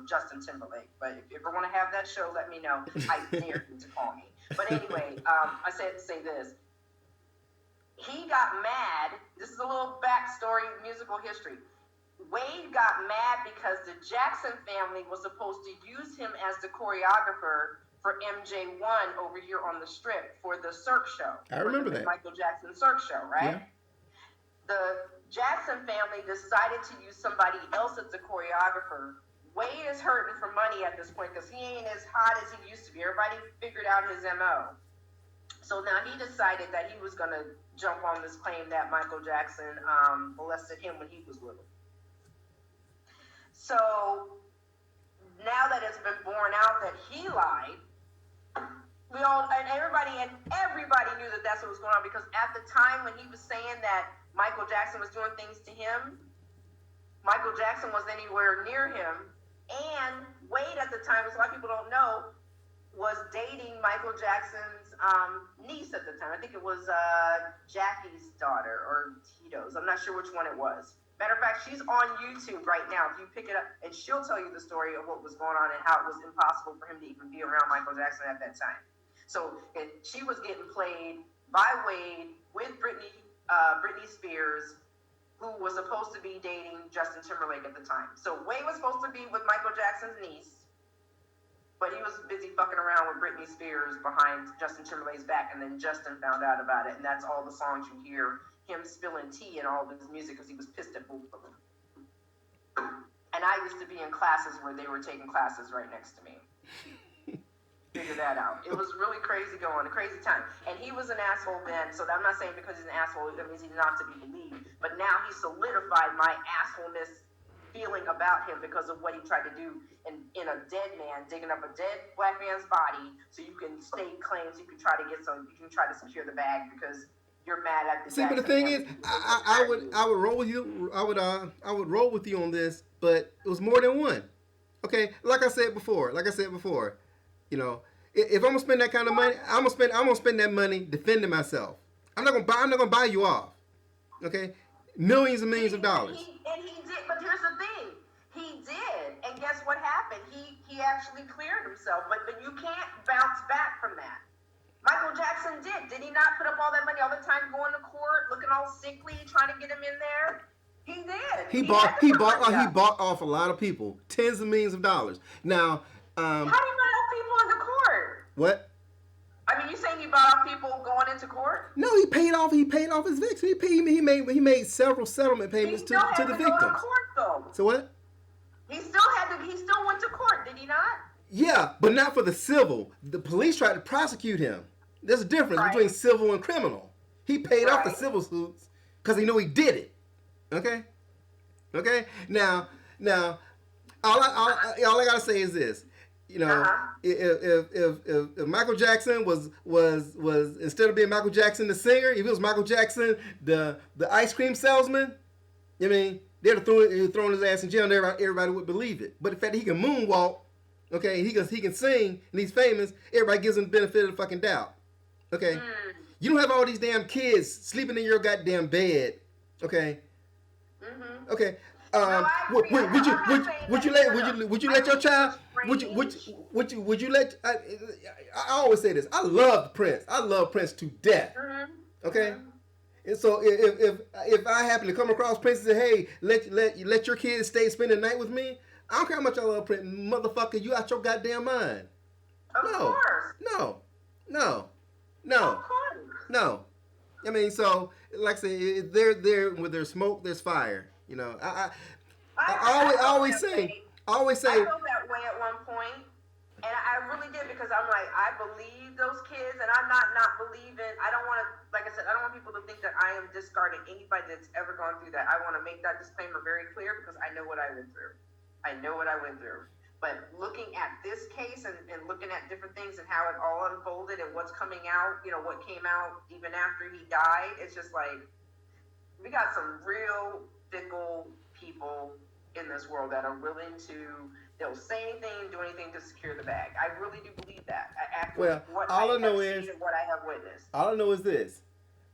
B: Justin Timberlake. But if you ever want to have that show, let me know. I dare him to call me. But anyway, I said to say this. He got mad. This is a little backstory, musical history. Wade got mad because the Jackson family was supposed to use him as the choreographer for MJ1 over here on the Strip for the Cirque show.
A: I remember that.
B: Michael Jackson Cirque show, right? Yeah. The Jackson family decided to use somebody else as the choreographer. Wade is hurting for money at this point because he ain't as hot as he used to be. Everybody figured out his MO. So now he decided that he was going to jump on this claim that Michael Jackson molested him when he was little. So now that it's been borne out that he lied, everybody knew that that's what was going on, because at the time when he was saying that Michael Jackson was doing things to him, Michael Jackson wasn't anywhere near him, and Wade at the time, as a lot of people don't know, was dating Michael Jackson's niece at the time. I think it was Jackie's daughter or Tito's. I'm not sure which one it was. Matter of fact, she's on YouTube right now. If you pick it up, and she'll tell you the story of what was going on and how it was impossible for him to even be around Michael Jackson at that time. So she was getting played by Wade with Britney Spears, who was supposed to be dating Justin Timberlake at the time. So Wade was supposed to be with Michael Jackson's niece, but he was busy fucking around with Britney Spears behind Justin Timberlake's back, and then Justin found out about it, and that's all the songs you hear him spilling tea and all of his music because he was pissed at both of them. And I used to be in classes where they were taking classes right next to me. Figure that out. It was really crazy going, a crazy time. And he was an asshole then, so I'm not saying because he's an asshole, that means he's not to be believed. But now he solidified my assholeness feeling about him because of what he tried to do in a dead man, digging up a dead black man's body so you can stake claims, you can try to secure the bag because you're mad at the
A: See, but the thing is, I would roll with you. I would roll with you on this, but it was more than one. Okay, like I said before, you know, if I'm gonna spend that kind of money, I'm gonna spend that money defending myself. I'm not gonna buy you off. Okay, millions and millions of dollars.
B: And he did, but here's the thing, he did, and guess what happened? He actually cleared himself, but you can't bounce back from that. Michael Jackson did he not put up all that money all the time, going to court, looking all sickly, trying to get him in there? He did.
A: He bought off a lot of people, tens of millions of dollars. Now,
B: how do you buy off people into court?
A: What?
B: I mean, you saying you bought off people going into court?
A: No, he paid off his victims. He made several settlement payments to the victims. He still had to go to
B: court, though.
A: So what?
B: He still went to court, did he not?
A: Yeah, but not for the civil. The police tried to prosecute him. There's a difference between civil and criminal. He paid off the civil suits because he knew he did it. Okay. Now, all I gotta say is this. You know, if Michael Jackson was instead of being Michael Jackson the singer, if it was Michael Jackson the ice cream salesman, I mean, they'd have thrown his ass in jail and everybody would believe it. But the fact that he can moonwalk, Okay, he can sing and he's famous. Everybody gives him the benefit of the fucking doubt. Okay, you don't have all these damn kids sleeping in your goddamn bed. Okay, okay. Would you let your child? Would you let? I always say this. I love Prince. I love Prince to death. Okay. And so if I happen to come across Prince and say, hey, let your kids spend the night with me, I don't care how much I love Prince, motherfucker, you out your goddamn mind.
B: Of course.
A: No. I mean, so like I say, there where there's smoke, there's fire. You know, I always say.
B: I felt that way at one point, and I really did, because I'm like, I believe those kids, and I'm not believing. I don't want to, like I said, I don't want people to think that I am discarding anybody that's ever gone through that. I want to make that disclaimer very clear, because I know what I went through. But looking at this case and looking at different things and how it all unfolded and what's coming out, you know, what came out even after he died, it's just like, we got some real fickle people in this world that are willing to, they'll say anything, do anything to secure the bag. I really do believe that. All I know is what I have witnessed.
A: All I know is this: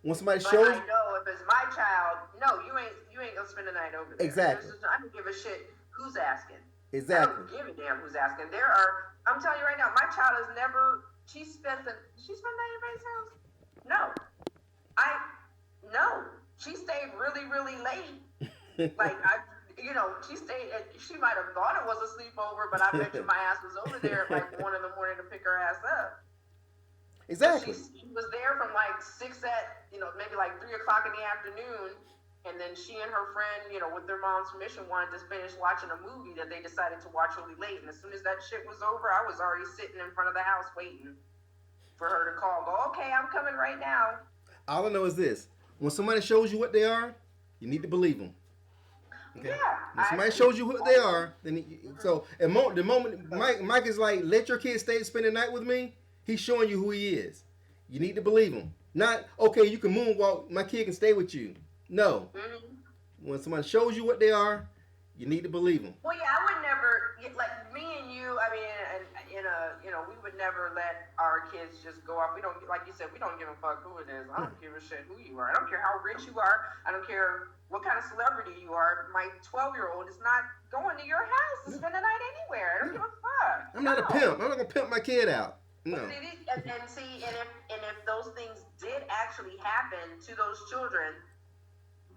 A: when somebody shows,
B: I know if it's my child, no, you ain't gonna spend the night over there.
A: Exactly.
B: I don't give a shit who's asking.
A: Exactly.
B: I don't give a damn who's asking. I'm telling you right now, my child has never. She spent the night at anybody's house? No. She stayed really, really late. Like she stayed. She might have thought it was a sleepover, but I bet you my ass was over there at like 1 a.m. to pick her ass up.
A: Exactly.
B: She was there from like 6 at maybe like 3 o'clock in the afternoon, and then she and her friend, with their mom's permission, wanted to finish watching a movie that they decided to watch really late. And as soon as that shit was over, I was already sitting in front of the house waiting for her to call. Go, okay, I'm coming right now.
A: All I know is this: when somebody shows you what they are, you need to believe them. Okay?
B: Yeah.
A: When somebody shows you what they are, then the moment Mike is like, let your kid spend the night with me, he's showing you who he is. You need to believe him. Not, okay, you can moonwalk, my kid can stay with you. No. When somebody shows you what they are, you need to believe them.
B: Well, yeah, I would never, like me and you, I mean, we would never let our kids just go off. We don't, like you said, we don't give a fuck who it is. I don't give a shit who you are. I don't care how rich you are. I don't care what kind of celebrity you are. My 12-year-old is not going to your house to spend the night anywhere. I don't give a fuck.
A: I'm not a pimp. I'm not going to pimp my kid out. No.
B: And if those things did actually happen to those children,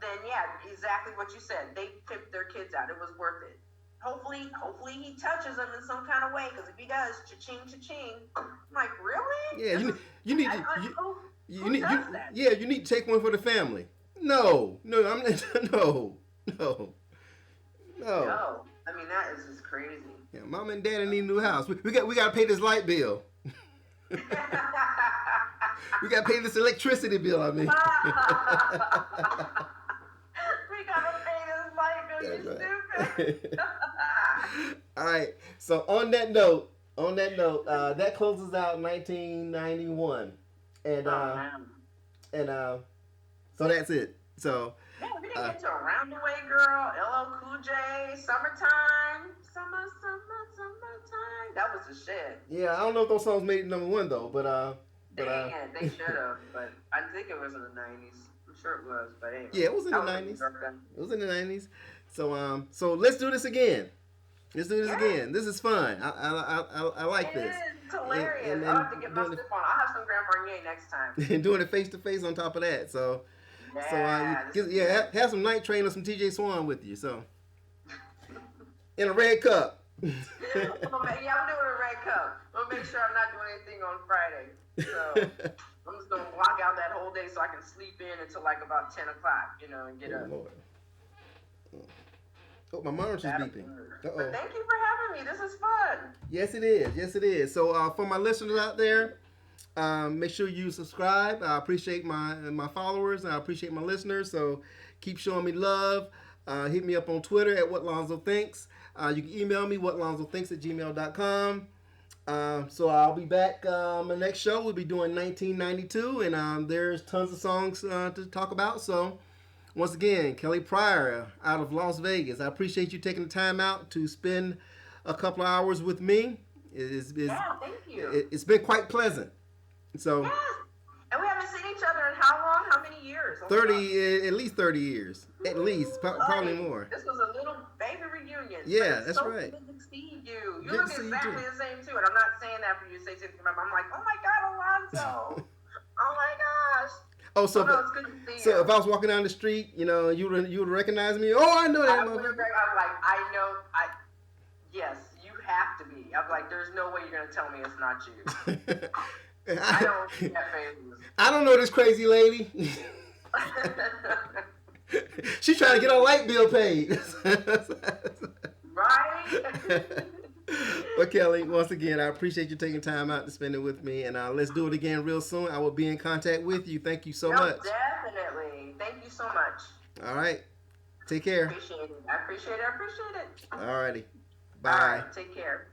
B: then yeah, exactly what you said. They pimped their kids out. It was worth it. Hopefully he touches them in some kind of way. Because if he does, cha-ching, cha-ching. I'm like, really?
A: Yeah, you need to take one for the family. No, I'm not. No.
B: I mean, that is just crazy.
A: Yeah, mom and daddy need a new house. We got to pay this light bill. We got to pay this electricity bill. I mean.
B: We gotta pay this light bill. You stupid.
A: All right. So on that note, that closes out 1991, and so that's it. So.
B: Yeah, we didn't get to Around the Way Girl, LL Cool J, Summertime. That was the shit.
A: Yeah, I don't know if those songs made it #1 though, but
B: they should have. But I think it was in the 90s. I'm sure it was, but anyway.
A: Yeah, it was in the 90s. It was in the 90s. So so let's do this again. This is fun. I like this.
B: It's hilarious. I'll have to get my slip on. I'll have some Grand Marnier next time.
A: And doing it face to face on top of that. So.
B: Yeah,
A: have some Night Train or some TJ Swan with you. So, in a red cup.
B: I'm doing a red cup. I'm gonna make sure I'm not doing anything on Friday. So I'm just gonna block out that whole day so I can sleep in until like about 10 o'clock, and get up.
A: Lord. Oh, my monitor's beeping.
B: But thank you for having me. This is fun.
A: Yes, it is. So for my listeners out there. Make sure you subscribe. I appreciate my followers. I appreciate my listeners. So keep showing me love. Hit me up on Twitter at WhatLonzoThinks. You can email me whatlonzothinks@gmail.com. So I'll be back. My next show we'll be doing 1992, and there's tons of songs to talk about. So once again, Kelly Pryor out of Las Vegas. I appreciate you taking the time out to spend a couple of hours with me.
B: Thank you.
A: It's been quite pleasant. So.
B: Yes. And we haven't seen each other in how long? How many years?
A: 30, at least 30 years. At least, probably more.
B: This was a little baby reunion.
A: Yeah, that's right.
B: Good to see you. You look exactly the same too. And I'm not saying that for you to say something. I'm like, oh my God, Alonzo. Oh my gosh.
A: Oh, so
B: it's good to see
A: so
B: you.
A: if I was walking down the street, you would recognize me. Oh, I know that motherfucker.
B: I'm like, I know. Yes, you have to be. I'm like, there's no way you're gonna tell me it's not you. I don't see that face.
A: I don't know this crazy lady. She's trying to get her light bill paid.
B: Right?
A: Well, Kelly, once again, I appreciate you taking time out to spend it with me, and let's do it again real soon. I will be in contact with you. Thank you so much.
B: Definitely. Thank you so much.
A: All right. Take care.
B: I appreciate it.
A: All righty. Bye.
B: All right. Take care.